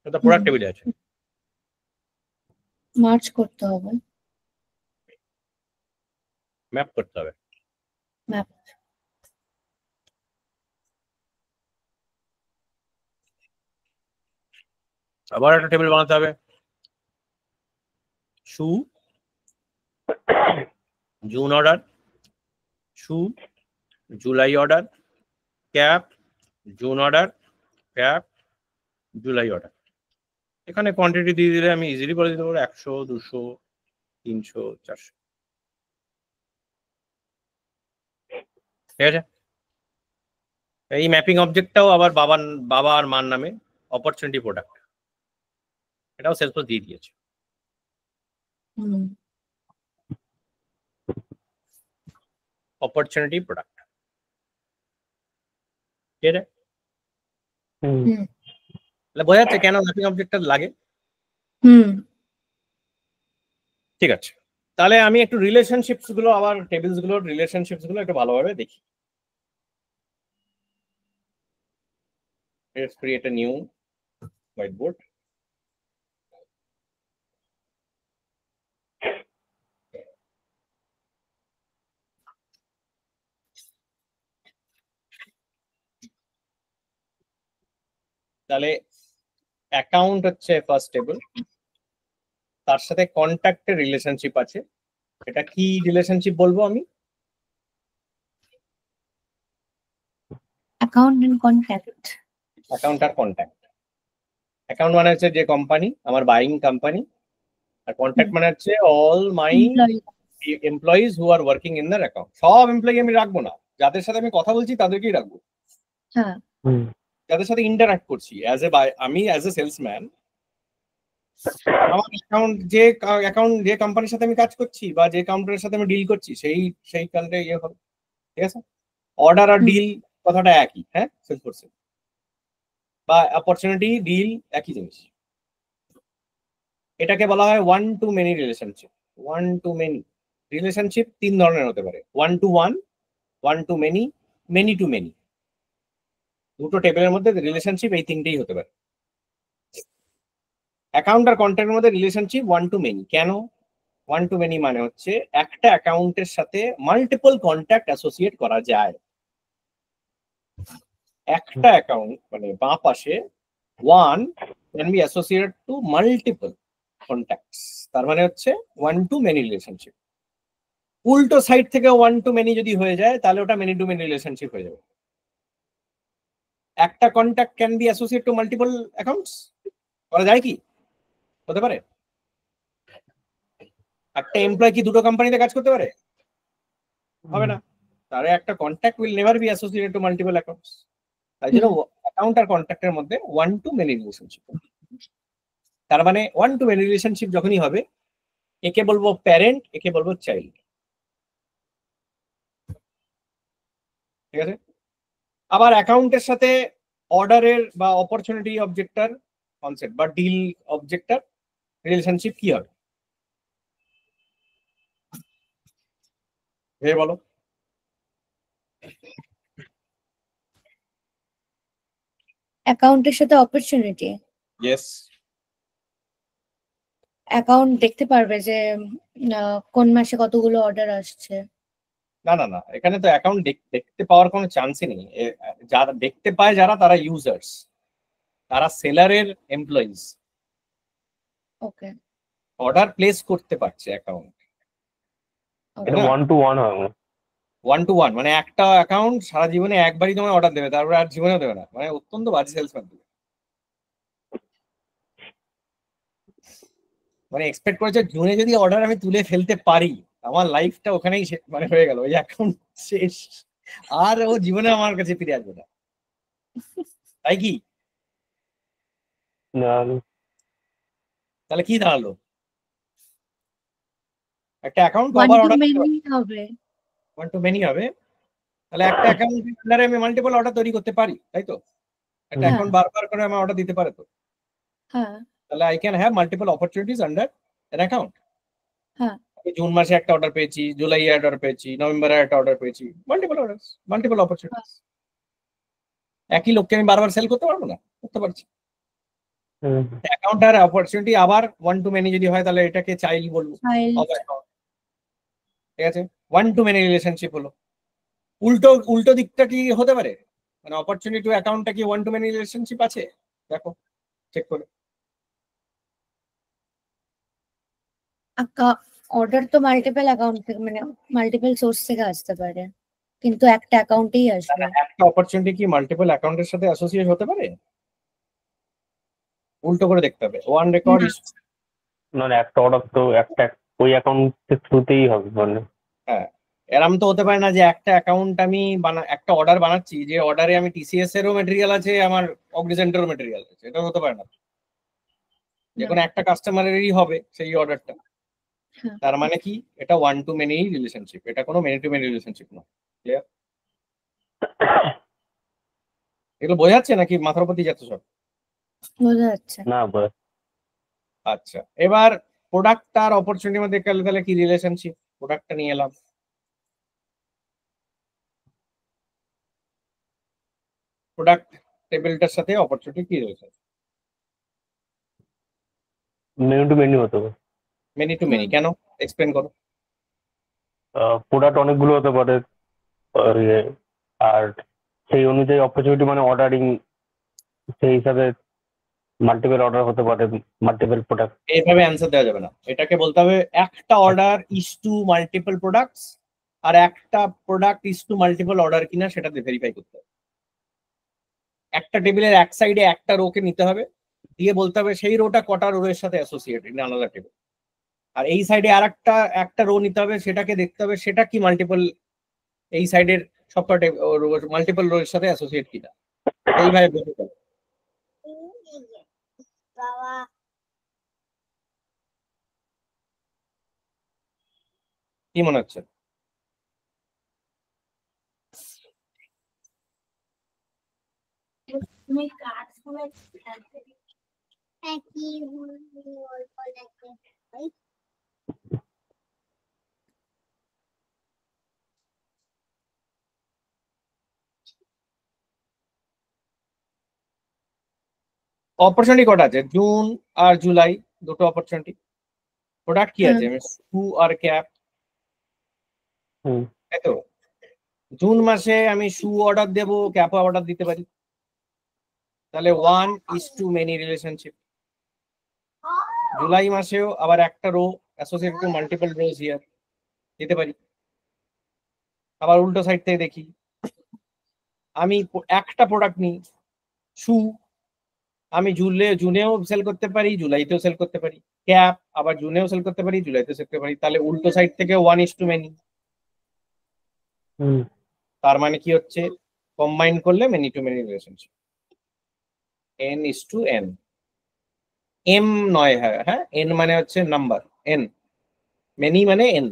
এটা প্রোডাক্ট টেবিলে আছে। মার্চ করতে হবে, ম্যাপ করতে হবে। ম্যাপ। আবার একটা টেবিল বানাতে হবে, shoe June order, shoe July order, cap June order, cap July order. এখানে কোয়ান্টিটি দিয়ে দিলে আমি ইজিলি বলে দিতে পারবো 100, 200, 300, 400, ঠিক আছে? এই ম্যাপিং অবজেক্টটাও আবার বাবা আর মার নামে, অপরচুনিটি প্রোডাক্ট, এটাও সেলসফোর্স দিয়ে দিয়েছে। অপরচুনিটি প্রোডাক্ট, ঠিক আছে? বোঝা যাচ্ছে কেন ম্যাপিং অবজেক্টটা লাগে? ঠিক আছে, তাহলে আমি একটু রিলেশনশিপস গুলো, আবার টেবিলস গুলো রিলেশনশিপস গুলো একটু ভালোভাবে দেখি। Let's create a new whiteboard. তাহলে অ্যাকাউন্ট হচ্ছে ফার্স্ট টেবিল, তার সাথে কন্ট্যাক্টের রিলেশনশিপ আছে। এটা কি রিলেশনশিপ বলবো আমি? Account and contact. অ্যাকাউন্ট আর কন্ট্যাক্ট। অ্যাকাউন্ট মানে হচ্ছে যে কোম্পানি, আমার বাইং কোম্পানি, আর কন্ট্যাক্ট মানে হচ্ছে all my employees who are working in their account. সব এমপ্লয়ি আমি রাখবো না, যাদের সাথে আমি কথা বলছি তাদেরকেই রাখবো, হ্যাঁ, যাদের সাথে ইন্টারঅ্যাক্ট করছি আমি অ্যাজ এ সেলসম্যান। আমার অ্যাকাউন্ট যে কোম্পানির সাথে আমি কাজ করছি বা যে কাউন্টারের সাথে আমি ডিল করছি সেই কাউন্টারে ইয়ে হবে, ঠিক আছে? অর্ডার আর ডিল কথাটা একই, হ্যাঁ, সেলসফোর্সে বা অপরচুনিটি ডিল একই জিনিস। এটাকে বলা হয় one to many relationship. One to many relationship 3 ধরনের হতে পারে, 1 to 1, 1 to many, many to many। দুটো টেবিলের মধ্যে রিলেশনশিপ এই 3টেই হতে পারে। অ্যাকাউন্ট আর কন্ট্যাক্টের মধ্যে রিলেশনশিপ 1 to many। কেন 1 to many? মানে হচ্ছে একটা অ্যাকাউন্টের সাথে মাল্টিপল কন্ট্যাক্ট অ্যাসোসিয়েট করা যায়। একটা অ্যাকাউন্ট মানে বাঁ পাশে 1 can be associated to multiple contacts, তার মানে হচ্ছে ওয়ান টু মেনি রিলেশনশিপ। উল্টো সাইড থেকে ওয়ান টু মেনি যদি হয়ে যায় তাহলে ওটা মেনি টু মেনি রিলেশনশিপ হয়ে যাবে। একটা contact can be associate to multiple accounts, করা যায় কি? হতে পারে? একটা এমপ্লয় কি দুটো কোম্পানিতে কাজ করতে পারে? হবে না। তাহলে একটা contact will never be associated to multiple accounts. তাই জন্য অ্যাকাউন্ট আর কন্ট্যাক্টের মধ্যে ওয়ান টু মেনি রিলেশনশিপ। তার মানে ওয়ান টু মেনি রিলেশনশিপ যখনই হবে, একে বলবো প্যারেন্ট, একে বলবো চাইল্ড। ঠিক আছে? আবার অ্যাকাউন্টের সাথে অর্ডারের বা অপরচুনিটি অবজেক্টর কনসেপ্ট বা ডিল অবজেক্টর রিলেশনশিপ কি হবে ভেবে বলো। অ্যাকাউন্টের সাথে অপরচুনিটি, ইয়েস। অ্যাকাউন্ট দেখতে পারবে যে কোন মাসে কতগুলো অর্ডার আসছে। না না না, এখানে তো অ্যাকাউন্ট দেখতে পাওয়ার কোনো চান্সই নেই। যারা দেখতে পায় যারা, তারা ইউজার্স, তারা সেলারের এমপ্লয়িজ। ওকে, অর্ডার প্লেস করতে পারছে অ্যাকাউন্ট। এটা 1-to-1 হয়। 1-to-1 মানে একটা অ্যাকাউন্ট সারা জীবনে একবারই তোমায় অর্ডার দেবে, তারপরে আর জীবনেও দেবে না। মানে অত্যন্ত বাজে সেলসম্যান দেবে। মানে এক্সপেক্ট করেছে জুনে যদি অর্ডার আমি তুলে ফেলতে পারি, আমার লাইফটা ওখানেই মানে হয়ে গেল, ওই অ্যাকাউন্ট শেষ, আর ও জীবনে আমার কাছে ফিরে আসবে না। তাই কি? না, তাহলে কি দাঁড়ালো? একটা অ্যাকাউন্ট ওয়ান কবার টু অর্ডার মেনি হবে। ওয়ান টু মেনি হবে। তাহলে একটা অ্যাকাউন্টের আন্ডারে আমি মাল্টিপল অর্ডার তৈরি করতে পারি, তাই তো? একটা অ্যাকাউন্ট বারবার করে আমার অর্ডার দিতে পারে তো। হ্যাঁ তাহলে I can have multiple opportunities under an account. হ্যাঁ, আমি জুন মাসে একটা অর্ডার পেয়েছি, জুলাইয়ে একটা অর্ডার পেয়েছি, নভেম্বরে একটা অর্ডার পেয়েছি, মাল্টিপল অর্ডার, মাল্টিপল অপরচুনিটিস। একই লোককে আমি বারবার সেল করতে পারবো না? করতে পারছি। অ্যাকাউন্ট আর অপরচুনিটি আবার ওয়ান টু মেনি যদি হয় তাহলে এটাকে চাইল্ড বলবো। ঠিক আছে, ওয়ান টু মেনি রিলেশনশিপ হলো। উল্টো উল্টো দিকটা কি হতে পারে? মানে অপরচুনিটি টু অ্যাকাউন্টটা কি ওয়ান টু মেনি রিলেশনশিপ আছে? দেখো, চেক করে। অর্ডার তো মাল্টিপল অ্যাকাউন্ট থেকে, মানে মাল্টিপল সোর্স থেকে আসতে পারে, কিন্তু একটা অ্যাকাউন্টেই আসবে। একটা অপরচুনিটি কি মাল্টিপল অ্যাকাউন্টের সাথে অ্যাসোসিয়েট হতে পারে? উল্টো করে দেখতে হবে। ওয়ান রেকর্ড ইস, মানে একটা অর্ডার তো একটা ওই অ্যাকাউন্টের থ্রুতেই হবে মানে। হ্যাঁ, এরম তো হতে পারে না যে একটা অ্যাকাউন্ট আমি একটা অর্ডার বানাচ্ছি, যে অর্ডারে আমি টিসিএস এরও মেটেরিয়াল আছে, আমার অগ্রিজেন্টেরও মেটেরিয়াল আছে, এটা হতে পারে না। যে কোনো একটা কাস্টমারেরই হবে সেই অর্ডারটা। হ্যাঁ। তার মানে কি, এটা ওয়ান টু মেনি রিলেশনশিপ, এটা কোনো মেনি টু মেনি রিলেশনশিপ না। ক্লিয়ার? এগুলো বোঝা যাচ্ছে নাকি মাথার উপর দিয়ে যাচ্ছে সব? বোঝা যাচ্ছে। না, আচ্ছা, এবার প্রোডাক্ট আর অপরচুনিটির মধ্যে তাহলে কি রিলেশনশিপ? প্রোডাক্টটা নিয়ে এলাম, প্রোডাক্ট টেবিলটার সাথে অপরচুনিটি কি রয়েছে? মেনু টু মেনু হতে পারে। মেনি টু মেনি কেন? এক্সপ্লেন করো। প্রোডাক্ট অনেকগুলো হতে পারে, আর সেই অনুযায়ী অপরচুনিটি মানে অর্ডারিং, সেই হিসাবে মাল্টিপল অর্ডার হতে পারে, মাল্টিপল প্রোডাক্ট। এইভাবে অ্যান্সার দেওয়া যাবে না, এটাকে বলতে হবে একটা order is to multiple products, আর একটা product is to multiple order কিনা সেটাতে ভেরিফাই করতে হবে। একটা টেবিলের এক সাইডে একটা রোকে নিতে হবে, দিয়ে বলতে হবে সেই রোটা কটা রোয়ের সাথে অ্যাসোসিয়েটেড ইন আলাদা টেবিল, আর এই সাইডে আর একটা রো নিতে হবে, সেটাকে দেখতে হবে সেটা কি মাল্টিপল, এই সাইডের সবকটা মাল্টিপল রোয়ের সাথে অ্যাসোসিয়েট কিনা। এইভাবে বলতে হবে। বাবা কি মনে হচ্ছে? কি অল্প লাগে অপরচুনিটি কটা আছে? জুন আর জুলাই দুটো অপরচুনিটি। প্রোডাক্ট কি আছে? শু আর ক্যাপ, তাই তো? জুন মাসে আমি শু অর্ডার দেবো, ক্যাপ অর্ডার দিতে পারি, তাহলে one is to many relationship. July মাসেও আবার একটা row associated to multiple rows here যেতে পারি। আবার উল্টো সাইড থেকে দেখি, আমি একটা প্রোডাক্ট নিই শু, আমি জুনেও সেল করতে পারি, জুলাইতেও সেল করতে পারি। ক্যাপ আবার জুনেও সেল করতে পারি, জুলাইতেও সেল করতে পারি। তাহলে উল্টো সাইড থেকে 1:many। তার মানে কি হচ্ছে, কম্বাইন করলে many to many relationship, n:n। M নয়, হ্যাঁ এন মানে হচ্ছে নাম্বার, এন মেনি মানে এন,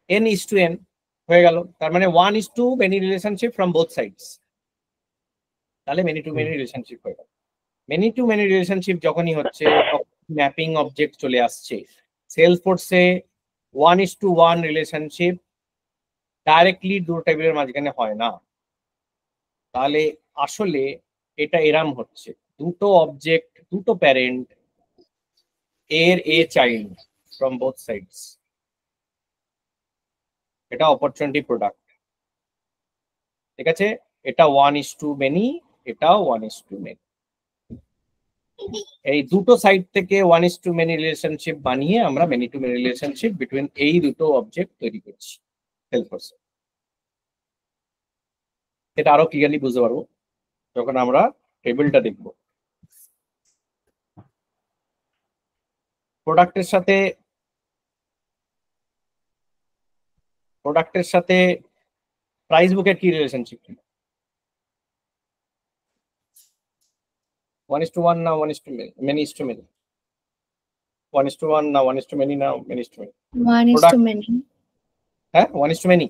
n:n হয়ে গেল। তার মানে 1:many relationship from both sides. তাহলে মেনি টু মেনি রিলেশনশিপ হয়ে গেল। মেনি টু মেনি রিলেশনশিপ যখনই হচ্ছে ম্যাপিং অবজেক্ট চলে আসছে। সেলসফোর্সে 1:1 রিলেশনশিপ ডাইরেক্টলি দুটো টেবিলের মাঝখানে হয় না। তাহলে আসলে এটা এরাম হচ্ছে, দুটো অবজেক্ট, দুটো প্যারেন্ট, এর a child from both sides. এটা অপরচুনিটি প্রোডাক্ট, ঠিক আছে। এটা 1:many, এটাও 1:many। এই দুটো সাইড থেকে 1:many রিলেশনশিপ বানিয়ে আমরা many to many relationship between এই দুটো অবজেক্ট তৈরি করছি সেলসফোর্সে। এটা আরো ক্লিয়ারলি বুঝতে পারবো যখন আমরা টেবিলটা দেখব। প্রোডাক্টের সাথে প্রাইস বুকের কি রিলেশনশিপ? 1:1 না 1:many? 1:1 না 1:many না many? 1:many। হ্যাঁ 1:many।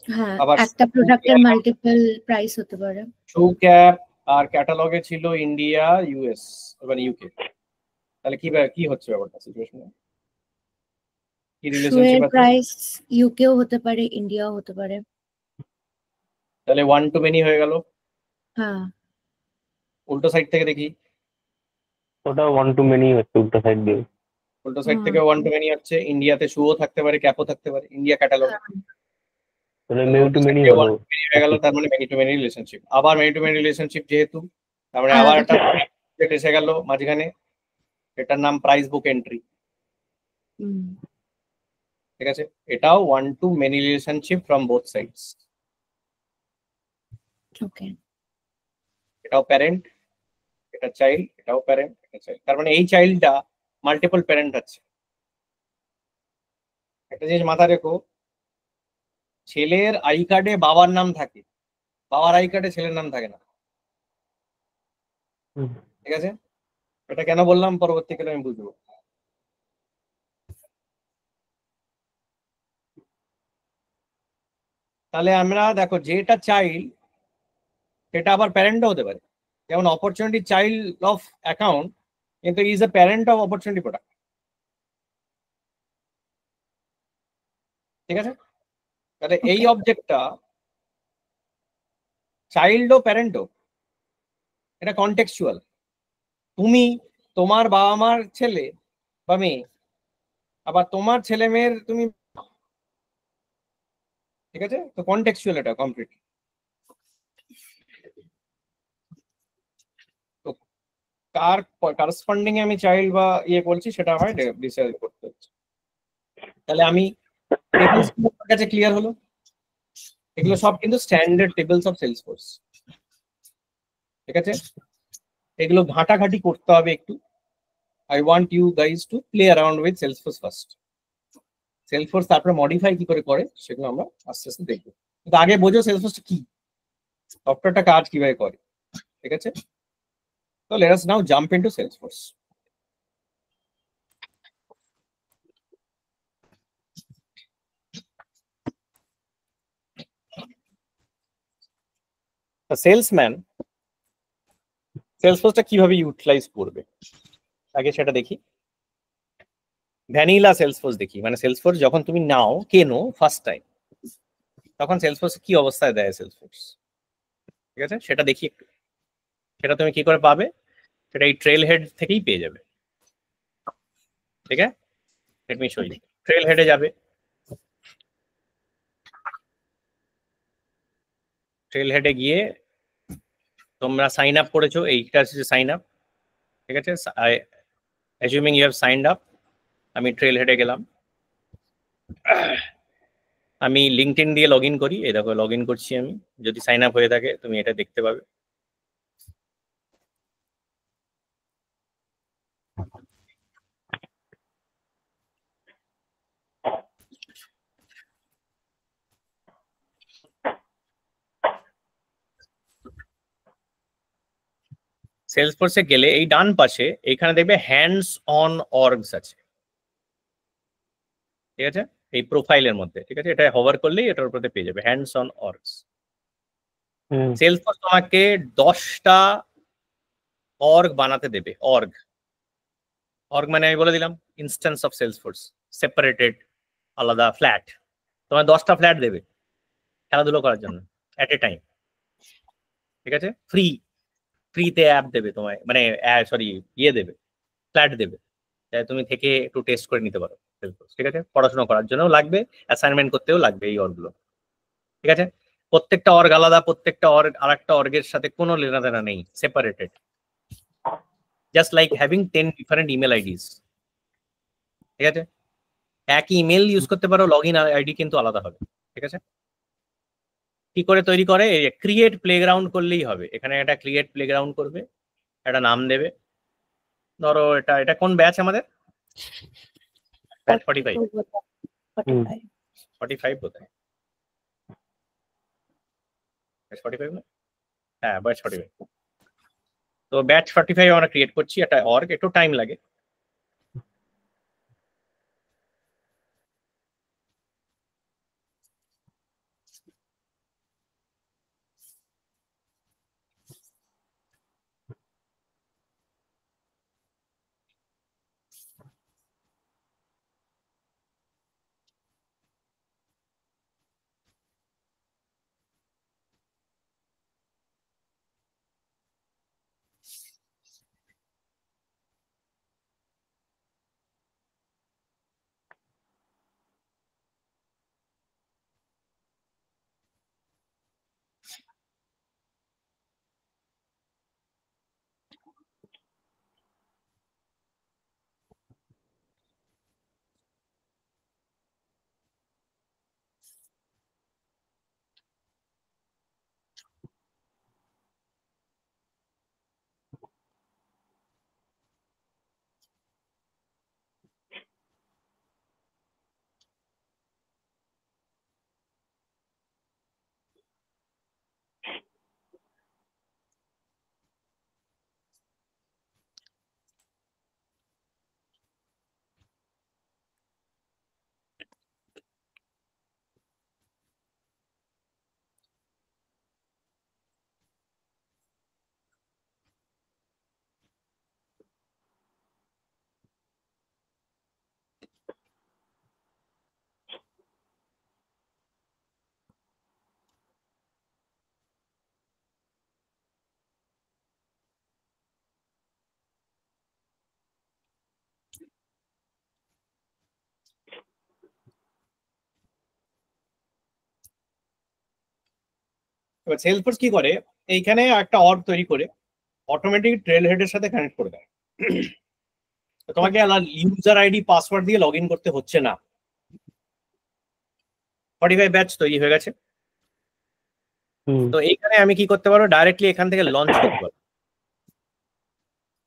হ্যাঁ, আবার একটা প্রোডাক্টের মাল্টিপল প্রাইস হতে পারে। শু ক্যাপ আর ক্যাটালগে ছিল ইন্ডিয়া, ইউএস এবং ইউকে। তাহলে কি হচ্ছে ব্যাপারটা, সিচুয়েশন কি রিলেশনশিপ আছে? প্রাইস ইউকেও হতে পারে, ইন্ডিয়াও হতে পারে। তাহলে 1:many হয়ে গেল। হ্যাঁ, উল্টো সাইড থেকে দেখি, ওটা 1:many হচ্ছে উল্টো সাইড দিয়ে। উল্টো সাইড থেকে 1:many হচ্ছে। ইন্ডিয়াতে শুও থাকতে পারে, ক্যাপও থাকতে পারে, ইন্ডিয়া ক্যাটালগ। তাহলে মেনি টু মেনি হলো। হয়ে গেল, তার মানে মেনি টু মেনি রিলেশনশিপ। আবার মেনি টু মেনি রিলেশনশিপ যেহেতু, তারপরে আবার একটা এসে গেল মাঝখানে, এটার নাম প্রাইস বুক এন্ট্রি, ঠিক আছে। এটাও 1:many relationship from both sides. Okay, এটাও প্যারেন্ট, এটা চাইল্ড, এটাও প্যারেন্ট, এটা চাইল্ড। তার মানে এই চাইল্ডটা মাল্টিপল প্যারেন্ট আছে। একটা জিনিস মাথায় রেখো, ছেলের আই কার্ডে বাবার নাম থাকে, বাবার আই কার্ডে ছেলের নাম থাকে না, ঠিক আছে। এটা কেন বললাম পরবর্তীকালে আমি বুঝবো। তাহলে আমরা দেখো, যেটা চাইল্ড সেটা আবার প্যারেন্টও হতে পারে। যেমন অপরচুনিটি চাইল্ড অফ অ্যাকাউন্ট কিন্তু is a parent of opportunity product, ঠিক আছে। তাহলে এই অবজেক্টটা চাইল্ড ও প্যারেন্টও, এটা কনটেক্সচুয়াল। তুমি তোমার বাবা মার ছেলে বা মেয়ে, আবার তোমার ছেলে মেয়ের তুমি, ঠিক আছে। তো কনটেক্সচুয়াল এটা কমপ্লিট। তো কার করসপন্ডিং এ আমি চাইল্ড বা ইয়ে করছি সেটা হয় ডিসাইড করতে হচ্ছে। তাহলে আমি টেবিলস কাছে ক্লিয়ার হলো। এগুলো সব কিন্তু স্ট্যান্ডার্ড টেবিলস অফ সেলসফোর্স, ঠিক আছে। এগুলো ঘাটাঘাটি করতে হবে একটু। I want you guys to play around with Salesforce first. Salesforce তারপরে মডিফাই কি করে সেগুলো আমরা আস্তে আস্তে দেখবো। কিন্তু আগে বোঝো Salesforce কি, সফটওয়্যারটা কাজ কিভাবে করে, ঠিক আছে। তো let us now jump into Salesforce. The salesman Salesforce টা কিভাবে ইউটিলাইজ করবে আগে সেটা দেখি। ভ্যানিলা Salesforce দেখি, মানে Salesforce যখন তুমি নাও কেনো ফার্স্ট টাইম, তখন Salesforce কি অবস্থায় দেয় Salesforce, ঠিক আছে, সেটা দেখি একটু। সেটা তুমি কি করে পাবে, সেটা এই ট্রেল হেড থেকেই পেয়ে যাবে, ঠিক আছে। Let me show you. ট্রেল হেডে যাবে, ট্রেল হেডে গিয়ে তোমরা সাইন আপ করেছো, এইটা হচ্ছে সাইন আপ, ঠিক আছে। Assuming you have signed up, আমি ট্রেল হেডে গেলাম, আমি লিঙ্কডইন দিয়ে লগ ইন করি, এই দেখো লগ ইন করছি আমি, যদি সাইন আপ হয়ে থাকে তুমি এটা দেখতে পাবে। সেলসফোর্সে গেলে এই ডান পাশে এখানে দেখবে হ্যান্ডস অন অর্গস আছে, ঠিক আছে, এই প্রোফাইলের মধ্যে, ঠিক আছে, এটা হভার করলেই এটার উপরে পেয়ে যাবে হ্যান্ডস অন অর্গস। সেলসফোর্স তোমাকে 10টা অর্গ বানাতে দেবে। অর্গ অর্গ মানে আমি বলে দিলাম ইনস্ট্যান্স অফ সেলসফোর্স, সেপারেটেড, আলাদা, ফ্ল্যাট। তোমার 10টা ফ্ল্যাট দেবে খেলাধুলো করার জন্য এট এ টাইম, ঠিক আছে, ফ্রিতে অ্যাপ দেবে তোমায়, মানে সরি ইয়ে দেবে, ফ্ল্যাট দেবে, তুমি থেকে একটু টেস্ট করে নিতে পারো সেলসফোর্স, ঠিক আছে, পড়াশোনা করার জন্য লাগবে, অ্যাসাইনমেন্ট করতেও লাগবে এই অর্গগুলো, ঠিক আছে। প্রত্যেকটা অর্গ আলাদা, প্রত্যেকটা অর্গ আরেকটা অর্গের সাথে কোনো লেনাদেনা নেই, separated, just like having 10 different email IDs, ঠিক আছে, একই ইমেল ইউজ করতে পারো, লগ ইন আইডি কিন্তু আলাদা হবে, ঠিক আছে। কি করে তৈরি করে, ক্রিয়েট প্লেগ্রাউন্ড করলেই হবে, এখানে একটা ক্রিয়েট প্লেগ্রাউন্ড করবে, একটা নাম দেবে, ধরো এটা এটা কোন ব্যাচ আমাদের, ব্যাচ 45 45 বোধহয়, ব্যাচ 45 না, হ্যাঁ ব্যাচ 45। তো ব্যাচ 45 আমরা ক্রিয়েট করছি, একটা অর্গ, একটু টাইম লাগে। এবার সেলসফোর্স কি করে, এইখানে একটা অর্গ তৈরি করে অটোমেটিক ট্রেল হেডের সাথে কানেক্ট করে দেয়, তোমাকে ইউজার আইডি পাসওয়ার্ড দিয়ে লগ ইন করতে হচ্ছে না। 45 ব্যাচ তৈরি হয়ে গেছে। তো এইখানে আমি কি করতে পারবো, ডাইরেক্টলি এখান থেকে লঞ্চ করতে পারবো।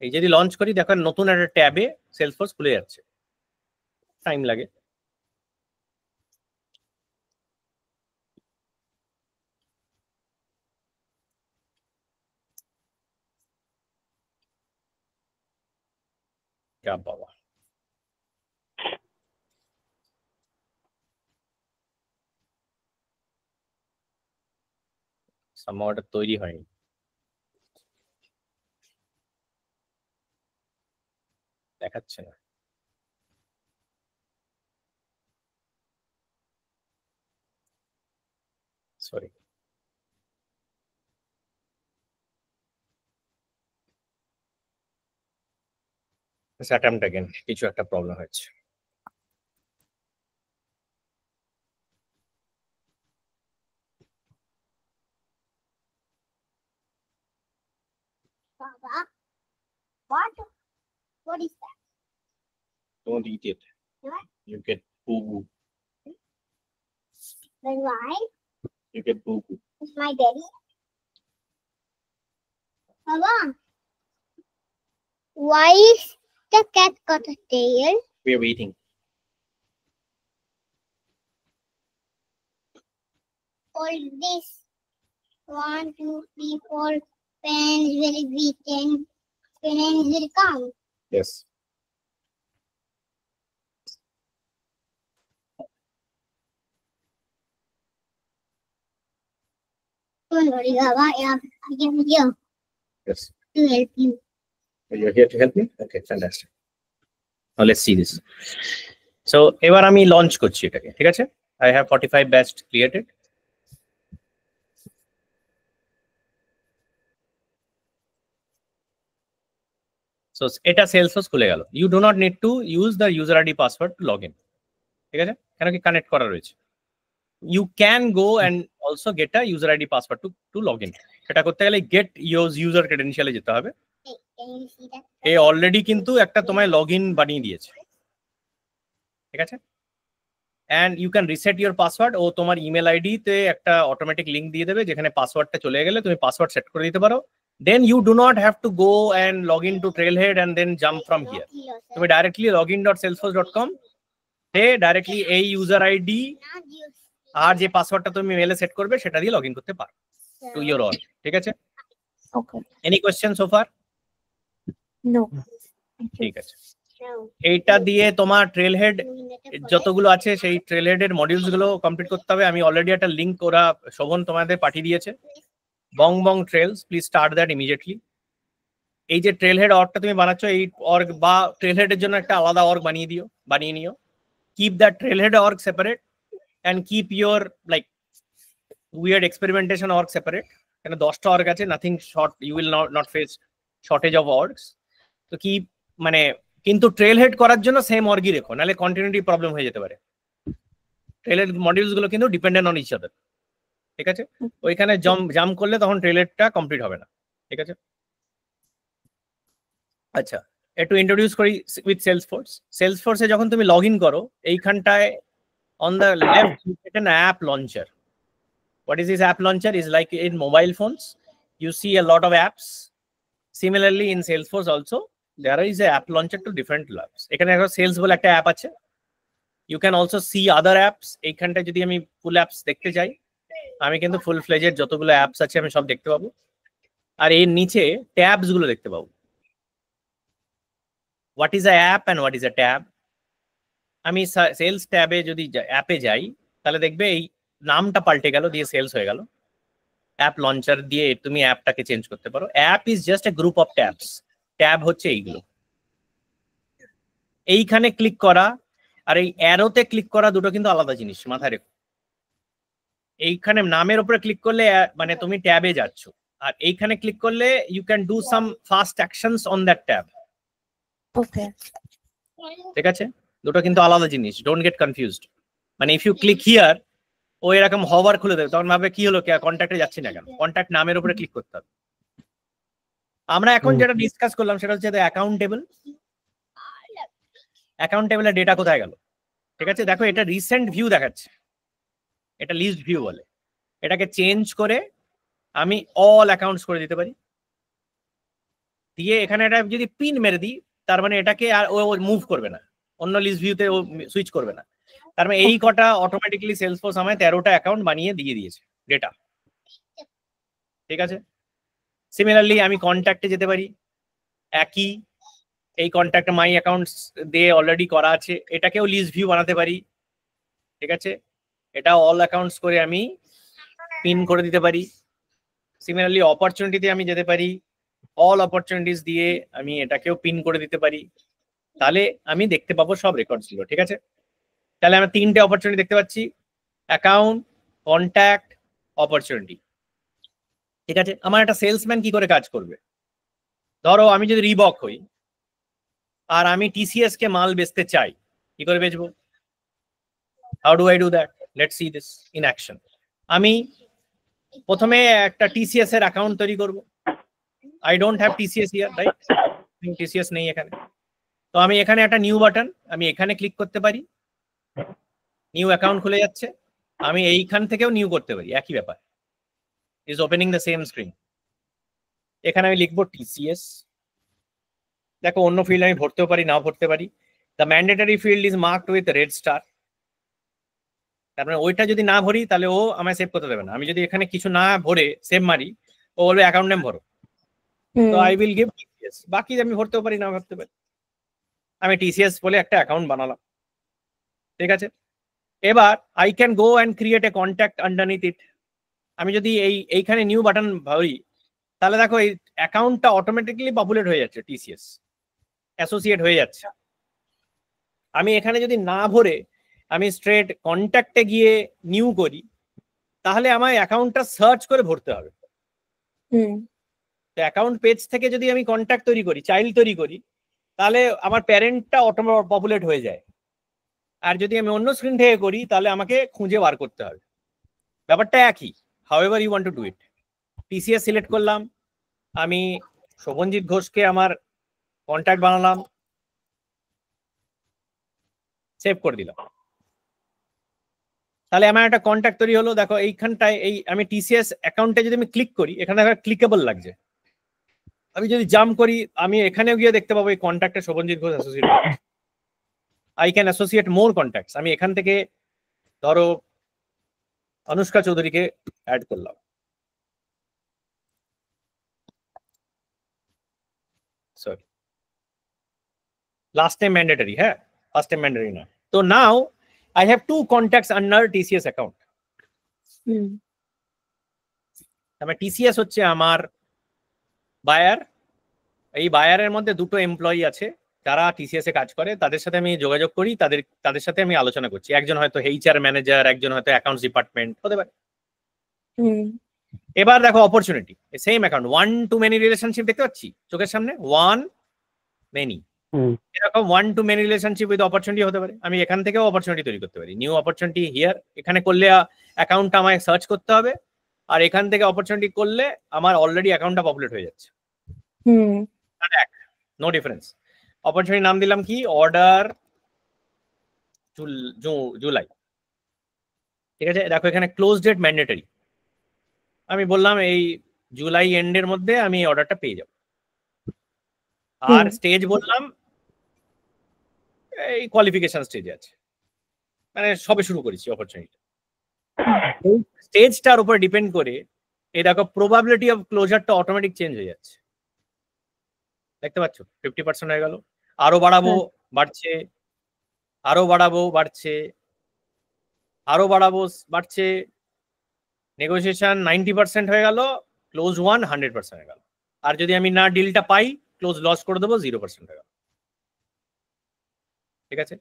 এই যদি লঞ্চ করি দেখো নতুন একটা ট্যাবে সেলসফোর্স খুলে যাচ্ছে, টাইম লাগে। বাবা সামহাও তৈরি হয়নি, দেখাচ্ছে না। সরি, অ্যাটেম্পট अगेन, কিছু একটা প্রবলেম হচ্ছে। Baba, what? What is that? Don't eat it. What? You get boo-boo. Then why? You get boo-boo. It's my daddy. Baba, why is the cat got a tail? We are waiting. All this 1, 2, 3, 4 pens will be 10 pens will come. Yes. Don't worry, Baba. I am here Yes. to help you. You're here to help me? Okay, fantastic. Now let's see this. So, এবার আমি launch করছি এটাকে, ঠিক আছে? I have 45 batch created. So, এটা Salesforce খুলে গেল. You do not need to use the user ID password to log in. ঠিক আছে? কেন কি কানেক্ট করা রয়েছে। You can go and also get a user ID password to log in. সেটা করতে গেলে get your user credential এ যেতে হবে। Hey, can you see that? A already কিন্তু একটা তোমায় লগইন বানিয়ে দিয়েছে, ঠিক আছে? and you can reset your password ও তোমার ইমেল আইডি তে একটা অটোমেটিক লিংক দিয়ে দেবে যেখানে পাসওয়ার্ডটা চলে গেলে তুমি পাসওয়ার্ড সেট করে দিতে পারো। then you do not have to go and log in to Trailhead and then jump from here. তুমি directly login.salesforce.com তে directly এই ইউজার আইডি আর যে পাসওয়ার্ডটা তুমি মেলে সেট করবে সেটা দিয়ে লগইন করতে পারো to your all, ঠিক আছে? Okay. any question so far? No. ঠিক আছে, এইটা দিয়ে তোমার ট্রেলহেড যতগুলো আছে সেই ট্রেলহেড এর মডিউলস গুলো কমপ্লিট করতে হবে। আমি অলরেডি একটা লিংক ওরা শোভন তোমাদের পাঠিয়ে দিয়েছে, বং বং trails, please start that immediately. এই যে ট্রেলহেড অর্গটা তুমি বানাচ্ছ, এই অর্গ বা ট্রেলহেড এর জন্য একটা আলাদা অর্গ বানিয়ে নিও। Keep that Trailhead org separate and keep your like weird experimentation org separate. এখানে 10টা অর্গ আছে, nothing short, you will not face shortage of orgs. তো কি মানে কিন্তু ট্রেলহেড করার জন্য সেম অর্গই রেখো, নাহলে কন্টিনিউটি প্রবলেম হয়ে যেতে পারে। ট্রেলহেড মডিউলস গুলো কিন্তু ডিপেন্ডেন্ট অন ইচ আদার, ঠিক আছে? ওইখানে জাম্প করলে তখন ট্রেলহেডটা কমপ্লিট হবে না, ঠিক আছে? আচ্ছা, একটু ইন্ট্রোডিউস করি উইথ সেলসফোর্স। সেলসফোর্সে যখন তুমি লগ ইন করো, এইখানটায় on the left you get an app launcher. What is this app launcher? Is like in mobile phones you see a lot of apps. Similarly in Salesforce also there is a app launcher to different apps. এখানে একটা sales বলে একটা app আছে। You can also see other apps. এইখানটায় যদি আমি ফুল apps দেখতে চাই, আমি কিন্তু ফুল ফ্লেজেড যতগুলো অ্যাপস আছে আমি সব দেখতে পাবো। আর এর নিচে ট্যাবস গুলো দেখতে পাবো। What is a app and what is a tab? আমি সেলস ট্যাবে যদি অ্যাপে যাই তাহলে দেখবে এই নামটা পাল্টে গেল, দিয়ে সেলস হয়ে গেল। অ্যাপ লঞ্চার দিয়ে তুমি অ্যাপটাকে চেঞ্জ করতে পারো। App is just a group of tabs. Tab হচ্ছে এইগুলো। এইখানে ক্লিক করা আর এই অ্যারোতে ক্লিক করা দুটো কিন্তু আলাদা জিনিস, মাথায় রেখো। এইখানে নামের উপরে ক্লিক করলে মানে তুমি ট্যাবে যাচ্ছ, আর এইখানে ক্লিক করলে you can do some fast actions on that tab. Okay. ঠিক আছে, দুটো কিন্তু আলাদা জিনিস, ডোন্ট গেট কনফিউজড। মানে ইফ ইউ ক্লিক হিয়ার, ও এরকম হভার খুলে দেবে, তখন ভাবে কি হলো, কন্ট্যাক্টে যাচ্ছি না কেন? কন্ট্যাক্ট নামের উপরে ক্লিক করতে হবে। আমরা এখন যেটা ডিসকাস করলাম সেটা হচ্ছে অ্যাকাউন্ট টেবিল। অ্যাকাউন্ট টেবিলের ডেটা কোথায় গেল? ঠিক আছে, দেখো এটা রিসেন্ট ভিউ দেখাচ্ছে, এটা লিস্ট ভিউ বলে। এটাকে চেঞ্জ করে আমি অল অ্যাকাউন্টস করে দিতে পারি, দিয়ে এখানে এটা যদি পিন মেরে দিই তার মানে এটাকে আর ও মুভ করবে না, অন্য লিস্ট ভিউতে ও সুইচ করবে না। তার মানে এই কটা অটোমেটিক্যালি সেলসফোর্স আমায় 13টা অ্যাকাউন্ট বানিয়ে দিয়ে দিয়েছে ডেটা, ঠিক আছে? সিমিলারলি আমি কন্ট্যাক্টে যেতে পারি, একই এই কন্ট্যাক্ট মাই অ্যাকাউন্টস দিয়ে অলরেডি করা আছে, এটাকেও লিস্ট ভিউ বানাতে পারি, ঠিক আছে? এটা অল অ্যাকাউন্টস করে আমি পিন করে দিতে পারি। সিমিলারলি অপরচুনিটিতে আমি যেতে পারি, অল অপরচুনিটিস দিয়ে আমি এটাকেও পিন করে দিতে পারি, তাহলে আমি দেখতে পাবো সব রেকর্ডস গুলো, ঠিক আছে? তাহলে আমরা 3টে অপরচুনিটি দেখতে পাচ্ছি, অ্যাকাউন্ট, কন্ট্যাক্ট, অপরচুনিটি, ঠিক আছে? আমার একটা সেলসম্যান কি করে কাজ করবে? ধরো আমি যদি রিবক হই আর আমি টিসিএস কে মাল বেচতে চাই, কি করে বেচবো? How do I do that? Let's see this in action. আমি প্রথমে একটা টিসিএস এর অ্যাকাউন্ট তৈরি করব। I don't have TCS here, right? TCS নেই এখানে। তো আমি এখানে একটা নিউ বাটন, আমি এখানে ক্লিক করতে পারি, নিউ অ্যাকাউন্ট খুলে যাচ্ছে। আমি এইখান থেকেও নিউ করতে পারি, একই ব্যাপার, is opening the same screen. এখানে আমি লিখবো টিসিএস। দেখো অন্য ফিল্ড আমি ভরতেও পারি, নাও ভরতে পারি। The mandatory field is marked with red star. তার মানে ওইটা যদি না ভরি তাহলে ও আমায় সেভ করতে দেবে না। আমি যদি এখানে কিছু না ভরে সেভ মারি, ও বলবে অ্যাকাউন্ট নেম ভরো। তো আই উইল গিভ টিসিএস। বাকি আমি ভরতেও পারি, না ভরতে পারি। আমি টিসিএস বলে একটা অ্যাকাউন্ট বানালাম, ঠিক আছে। এবার I can go and create a contact underneath it. আমি যদি এইখানে নিউ বাটন ভরি, তাহলে দেখো এই অ্যাকাউন্টটা অটোমেটিক্যালি পপুলেট হয়ে যাচ্ছে, টিসিএস অ্যাসোসিয়েট হয়ে যাচ্ছে। আমি এখানে যদি না ভরে আমি স্ট্রেট কন্ট্যাক্টে গিয়ে নিউ করি, তাহলে আমার অ্যাকাউন্টটা সার্চ করে ভরতে হবে। তো অ্যাকাউন্ট পেজ থেকে যদি আমি কন্ট্যাক্ট তৈরি করি, চাইল্ড তৈরি করি, তাহলে আমার প্যারেন্টটা অটোমেটিক পপুলেট হয়ে যায়। আর যদি আমি অন্য স্ক্রিন থেকে করি, তাহলে আমাকে খুঁজে বার করতে হবে। ব্যাপারটা একই, however you want to do it. TCS select করলাম, আমি শোভনজিৎ ঘোষকে আমার কন্ট্যাক্ট বানালাম, সেভ করে দিলাম। তাহলে আমার একটা কন্ট্যাক্ট তৈরি হলো। দেখো এইখানটায় আমি টিসিএস অ্যাকাউন্টে যদি আমি ক্লিক করি, এখানে ক্লিকেবল লাগছে। আমি যদি জাম্প করি, আমি এখানেও গিয়ে দেখতে পাবো এই কন্ট্যাক্টে Shovanjit Ghosh associate. I can associate more contacts. আমি এখান থেকে ধরো অনুষ্কা চৌধুরীকে অ্যাড করলাম, সরি লাস্ট টাইম ম্যান্ডেটরি, হ্যাঁ ফার্স্ট টাইম ম্যান্ডেটরি না। তো নাও I have 2 contacts under TCS account. আমার TCS হচ্ছে আমার বায়ার। এই বায়ারের মধ্যে দুটো এমপ্লয়ি আছে যারা TCS এ কাজ করে, তাদের সাথে আমি যোগাযোগ করি, তাদের সাথে আমি আলোচনা করছি। একজন হয়তো HR ম্যানেজার, একজন হয়তো অ্যাকাউন্টস ডিপার্টমেন্ট হতে পারে। এবার দেখো opportunity, same account, 1 to many relationship দেখতে পাচ্ছি চোখের সামনে, 1 many। এরকম 1 to many relationship with opportunity হতে পারে। আমি এখান থেকেও অপরচুনিটি তৈরি করতে পারি, নিউ অপরচুনিটি হিয়ার। এখানে করলে অ্যাকাউন্টটা আমায় সার্চ করতে হবে, আর এখান থেকে অপরচুনিটি করলে আমার অলরেডি অ্যাকাউন্টটা পপুলেট হয়ে যাচ্ছে। No difference. অপরচুনিটি নাম দিলাম কি, অর্ডার জুলাই, ঠিক আছে। দেখো এখানে ক্লোজ ডেট ম্যান্ডেটরি, আমি বললাম এই জুলাই এন্ডের মধ্যে আমি অর্ডারটা পেয়ে যাব। আর স্টেজ বললাম এই কোয়ালিফিকেশন স্টেজে আছে, মানে সবে শুরু করেছি অপরচুনিটি। স্টেজটার উপর ডিপেন্ড করে এই দেখো প্রবাবিলিটি অফ ক্লোজারটা অটোমেটিক চেঞ্জ হয়ে যাচ্ছে, দেখতে পাচ্ছ 50% হয়ে গেল। আরো বাড়াবো, বাড়ছে, আরো বাড়াবো, বাড়ছে, আরো বাড়াবো, বাড়ছে। নেগোসিয়েশন 90% হয়ে গেল, ক্লোজ 100% হয়ে গেল। আর যদি আমি না ডিলটা পাই, ক্লোজ লস করে দেবো, 0% হয়ে গেল, ঠিক আছে।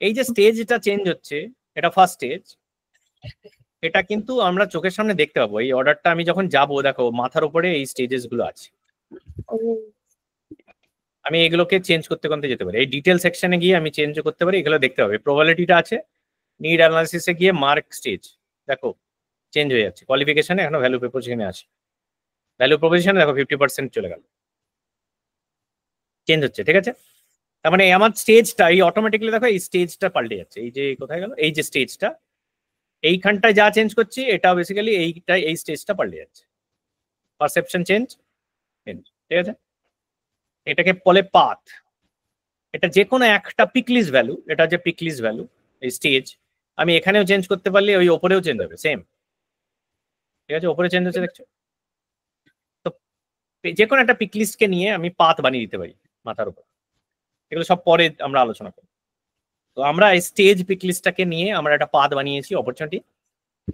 এই যে স্টেজটা চেঞ্জ হচ্ছে, এটা ফার্স্ট স্টেজ। এটা কিন্তু আমরা চোখের সামনে দেখতে পাবো। এই অর্ডারটা আমি যখন যাবো, দেখো মাথার উপরে এই স্টেজেস গুলো আছে, আমি এগুলোকে চেঞ্জ করতে করতে যেতে পারি। এই ডিটেল সেকশনে গিয়ে আমি চেঞ্জ করতে পারি, এগুলো দেখতে হবে। প্রবাবিলিটিটা আছে, নিড অ্যানালাইসিসে গিয়ে মার্ক স্টেজ, দেখো চেঞ্জ হয়ে যাচ্ছে। কোয়ালিফিকেশনে এখনো ভ্যালু প্রপোজিশনে আছে, ভ্যালু প্রপোজিশনে দেখো 50% চলে গেল, চেঞ্জ হচ্ছে, ঠিক আছে। তার মানে আমার স্টেজটা এই অটোমেটিক্যালি দেখো এই স্টেজটা পাল্টে যাচ্ছে। এই যে কোথায় গেল, এই যে স্টেজটা, এইখানটায় যা চেঞ্জ করছি এটা বেসিক্যালি এই স্টেজটা পাল্টে যাচ্ছে। পারসেপশন চেঞ্জ, ঠিক আছে। এটাকে বলে পাথ। এটা যে কোনো একটা পিকলিস ভ্যালু, এটা যে পিকলিস ভ্যালু এই স্টেজ, আমি এখানেও চেঞ্জ করতে পারলে ওই ওপরেও চেঞ্জ হবে, সেম, ঠিক আছে। ওপরে চেঞ্জ হচ্ছে দেখছো তো। যে কোনো একটা পিকলিস্টকে নিয়ে আমি পাথ বানিয়ে দিতে পারি মাথার উপর। এগুলো সব পরে আমরা আলোচনা করি। তো আমরা এই স্টেজ পিকলিস্টটাকে নিয়ে আমরা একটা পাথ বানিয়েছি অপরচুনিটি।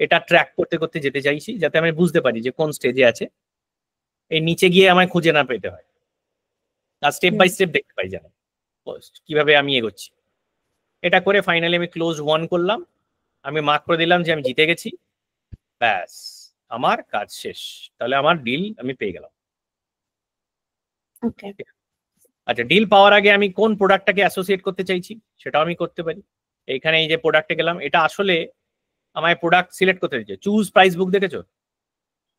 এটা ট্র্যাক করতে করতে যেতে চাইছি, যাতে আমি বুঝতে পারি যে কোন স্টেজে আছে, এই নিচে গিয়ে আমায় খুঁজে না পেতে হয়, আর স্টেপ বাই স্টেপ দেখতে পাই যেন কিভাবে আমি এগোচ্ছি। এটা করে ফাইনালি আমি ক্লোজ 1 করলাম, আমি মার্ক করে দিলাম যে আমি জিতে গেছি, ব্যাস আমার কাজ শেষ। তাহলে আমার ডিল আমি পেয়ে গেলাম। আচ্ছা, ডিল পাওয়ার আগে আমি কোন প্রোডাক্টটাকে অ্যাসোসিয়েট করতে চাইছি সেটাও আমি করতে পারি। এইখানে এই যে প্রোডাক্টে গেলাম, এটা আসলে আমায় প্রোডাক্ট সিলেক্ট করতে দিচ্ছে। চুজ প্রাইস বুক দেখেছো,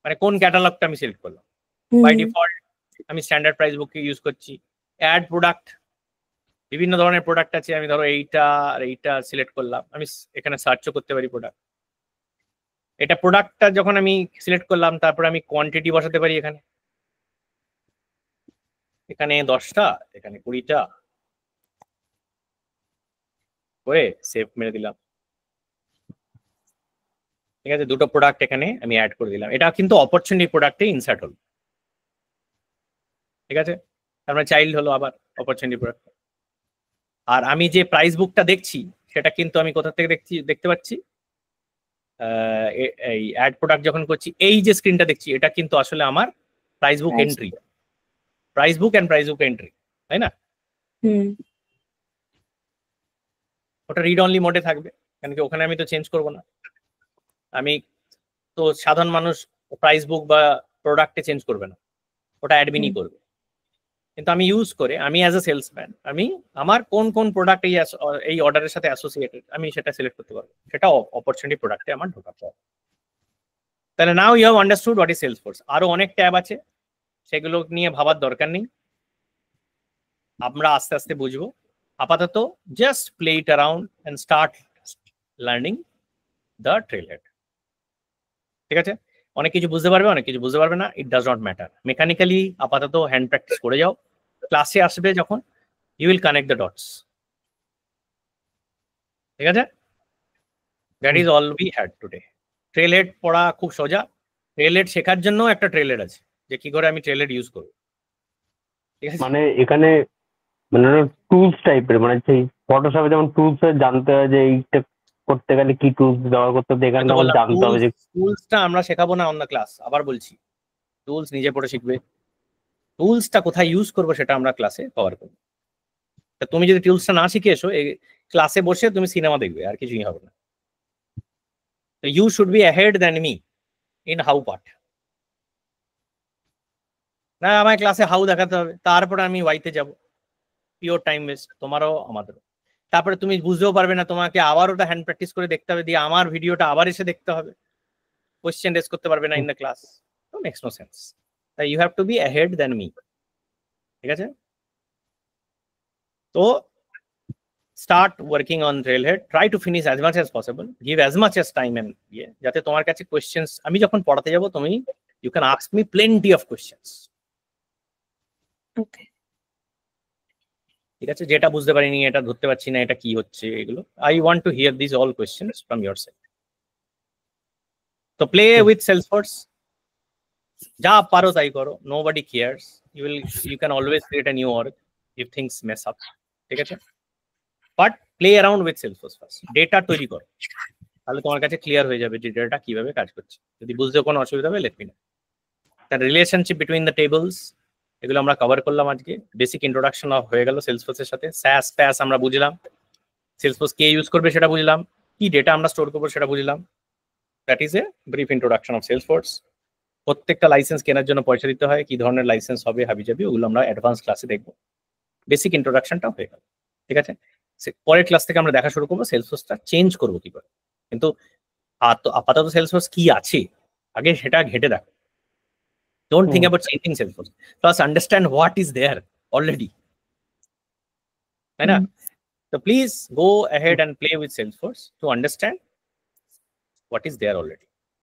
মানে কোন ক্যাটালগটা আমি সিলেক্ট করলাম। বাই ডিফল্ট আমি স্ট্যান্ডার্ড প্রাইস বুক ইউজ করছি। অ্যাড প্রোডাক্ট, বিভিন্ন ধরনের প্রোডাক্ট আছে, আমি ধরো এইটা আর এইটা সিলেক্ট করলাম, আমি এখানে সার্চও করতে পারি প্রোডাক্ট। এটা প্রোডাক্টটা যখন আমি সিলেক্ট করলাম, তারপর আমি কোয়ান্টিটি বসাতে পারি এখানে, এখানে 10টা, এখানে 20টা করে সেভ মেরে দিলাম। ঠিক আছে, দুটো প্রোডাক্ট এখানে আমি অ্যাড করে দিলাম। এটা কিন্তু অপরচুনিটি প্রোডাক্টে ইনসার্ট হলো। ঠিক আছে, তারপরে চাইল্ড হলো আবার অপরচুনিটি প্রোডাক্ট। আর আমি যে প্রাইস বুকটা দেখছি সেটা কিন্তু আমি কোথা থেকে দেখতে পাচ্ছি, এই অ্যাড প্রোডাক্ট যখন করছি, এই যে স্ক্রিনটা দেখছি এটা কিন্তু আসলে আমার price book entry, price book and price book entry, তাই না? ওটা রিড অনলি মোডে থাকবে, কারণ কি ওখানে আমি তো চেঞ্জ করবো না। আমি তো সাধারণ মানুষ প্রাইস বুক বা প্রোডাক্টে চেঞ্জ করবে না, ওটা অ্যাডমিনই করবে। কিন্তু আমি ইউজ করে, আমি অ্যাজ এ সেলসম্যান, আমি আমার কোন কোন প্রোডাক্ট এই অর্ডারের সাথে অ্যাসোসিয়েটেড আমি সেটা সিলেক্ট করতে পারবো, সেটা অপরচুনিটি প্রোডাক্টে আমার ঢোকাতে হবে। তাহলে now you have understood what is Salesforce. আরো অনেক ট্যাব আছে, সেগুলো নিয়ে ভাবার দরকার নেই, আমরা আস্তে আস্তে বুঝবো। আপাতত just play it around and start learning the Trailhead. ঠিক আছে, অনেক কিছু বুঝতে পারবে, অনেক কিছু বুঝতে পারবে না, it does not matter. Mechanically আপাতত হ্যান্ড প্র্যাকটিস করে যাও, ক্লাসে আসবে যখন you will connect the dots. ঠিক আছে, that is all we had today. Trailhead পড়া খুব সোজা, ট্রেলহেড শেখার জন্য একটা ট্রেলহেড আছে, যে কি করে আমি ট্রেলহেড ইউজ করব। ঠিক আছে, মানে এখানে মানে টুলস টাইপের, মানে সেই ফটোশপে যেমন টুলস জানতে হয় যে এইটা করতে গেলে কি টুলস ব্যবহার করতে হবে, এখানে তখন জানতে হবে যে টুলসটা আমরা শেখাবো না অন দ্য ক্লাস। আবার বলছি, টুলস নিজে পড়ে শিখবে, টুলসটা কোথায় ইউজ করবো সেটা আমরা ক্লাসে কভার করবো। তুমি যদি টুলসটা না শিখে এসো, এই ক্লাসে বসে তুমি সিনেমা দেখবে, আর কিছুই হবে না। You should be ahead than me in how part. না আমার ক্লাসে হাউ দেখাতে হবে, তারপরে আমি ওয়াইতে যাব, পিওর টাইম ওয়েস্ট তোমারও আমাদেরও। তারপরে তুমি বুঝতেও পারবে না, তোমাকে আবার ওটা হ্যান্ড প্র্যাকটিস করে দেখতে হবে, দিয়ে আমার ভিডিওটা আবার এসে দেখতে হবে, কোয়েশ্চেন রেজ করতে পারবে না ইন দ্য ক্লাস, তো মেক্স নো সেন্স। তাই you have to be ahead than me. ঠিক আছে, তো start working on Trailhead, try to finish as much as possible, give as much as time and যাতে তোমার কাছে কোয়েশ্চেন্স, আমি যখন পড়াতে যাব তুমি you can ask me plenty of questions. Okay. ঠিক আছে, যেটা বুঝতে পারিনি, এটা ধরতে পারছি না, এটা কি হচ্ছে, এগুলো I want to hear these all questions from your side. So play with Salesforce, যা পারো তাই করো, nobody cares, you can always create a new org if things mess up. ঠিক আছে, but play around with Salesforce first, data তৈরি করো, তাহলে তোমার কাছে ক্লিয়ার হয়ে যাবে যে ডেটা কিভাবে কাজ করছে। যদি বুঝতে কোনো অসুবিধা হবে লেট মি নো। তার রিলেশনশিপ বিটুইন দ্য টেবলস, এগুলো আমরা কভার করলাম আজকে। বেসিক ইন্ট্রোডাকশন হয়ে গেল সেলসফোর্সের সাথে। স্যাস প্যাস আমরা বুঝলাম, সেলসফোর্স কে ইউজ করবে সেটা বুঝলাম, কি ডেটা আমরা স্টোর করবো সেটা বুঝলাম। That is a brief introduction of Salesforce. প্রত্যেকটা লাইসেন্স কেনার জন্য পয়সা দিতে হয়, কি ধরনের লাইসেন্স হবে হাবিজাবি, ওগুলো আমরা অ্যাডভান্স ক্লাসে দেখবো। বেসিক ইন্ট্রোডাকশনটা হয়ে গেল। ঠিক আছে, পরের ক্লাস থেকে আমরা দেখা শুরু করবো সেলসফোর্সটা চেঞ্জ করবো কি করে। কিন্তু আপাতত সেলসফোর্স কি আছে আগে সেটা ঘেটে দেখো। Don't think about changing Salesforce, plus understand what is there already, তাই না? তো please go ahead and play with Salesforce to understand what is there already.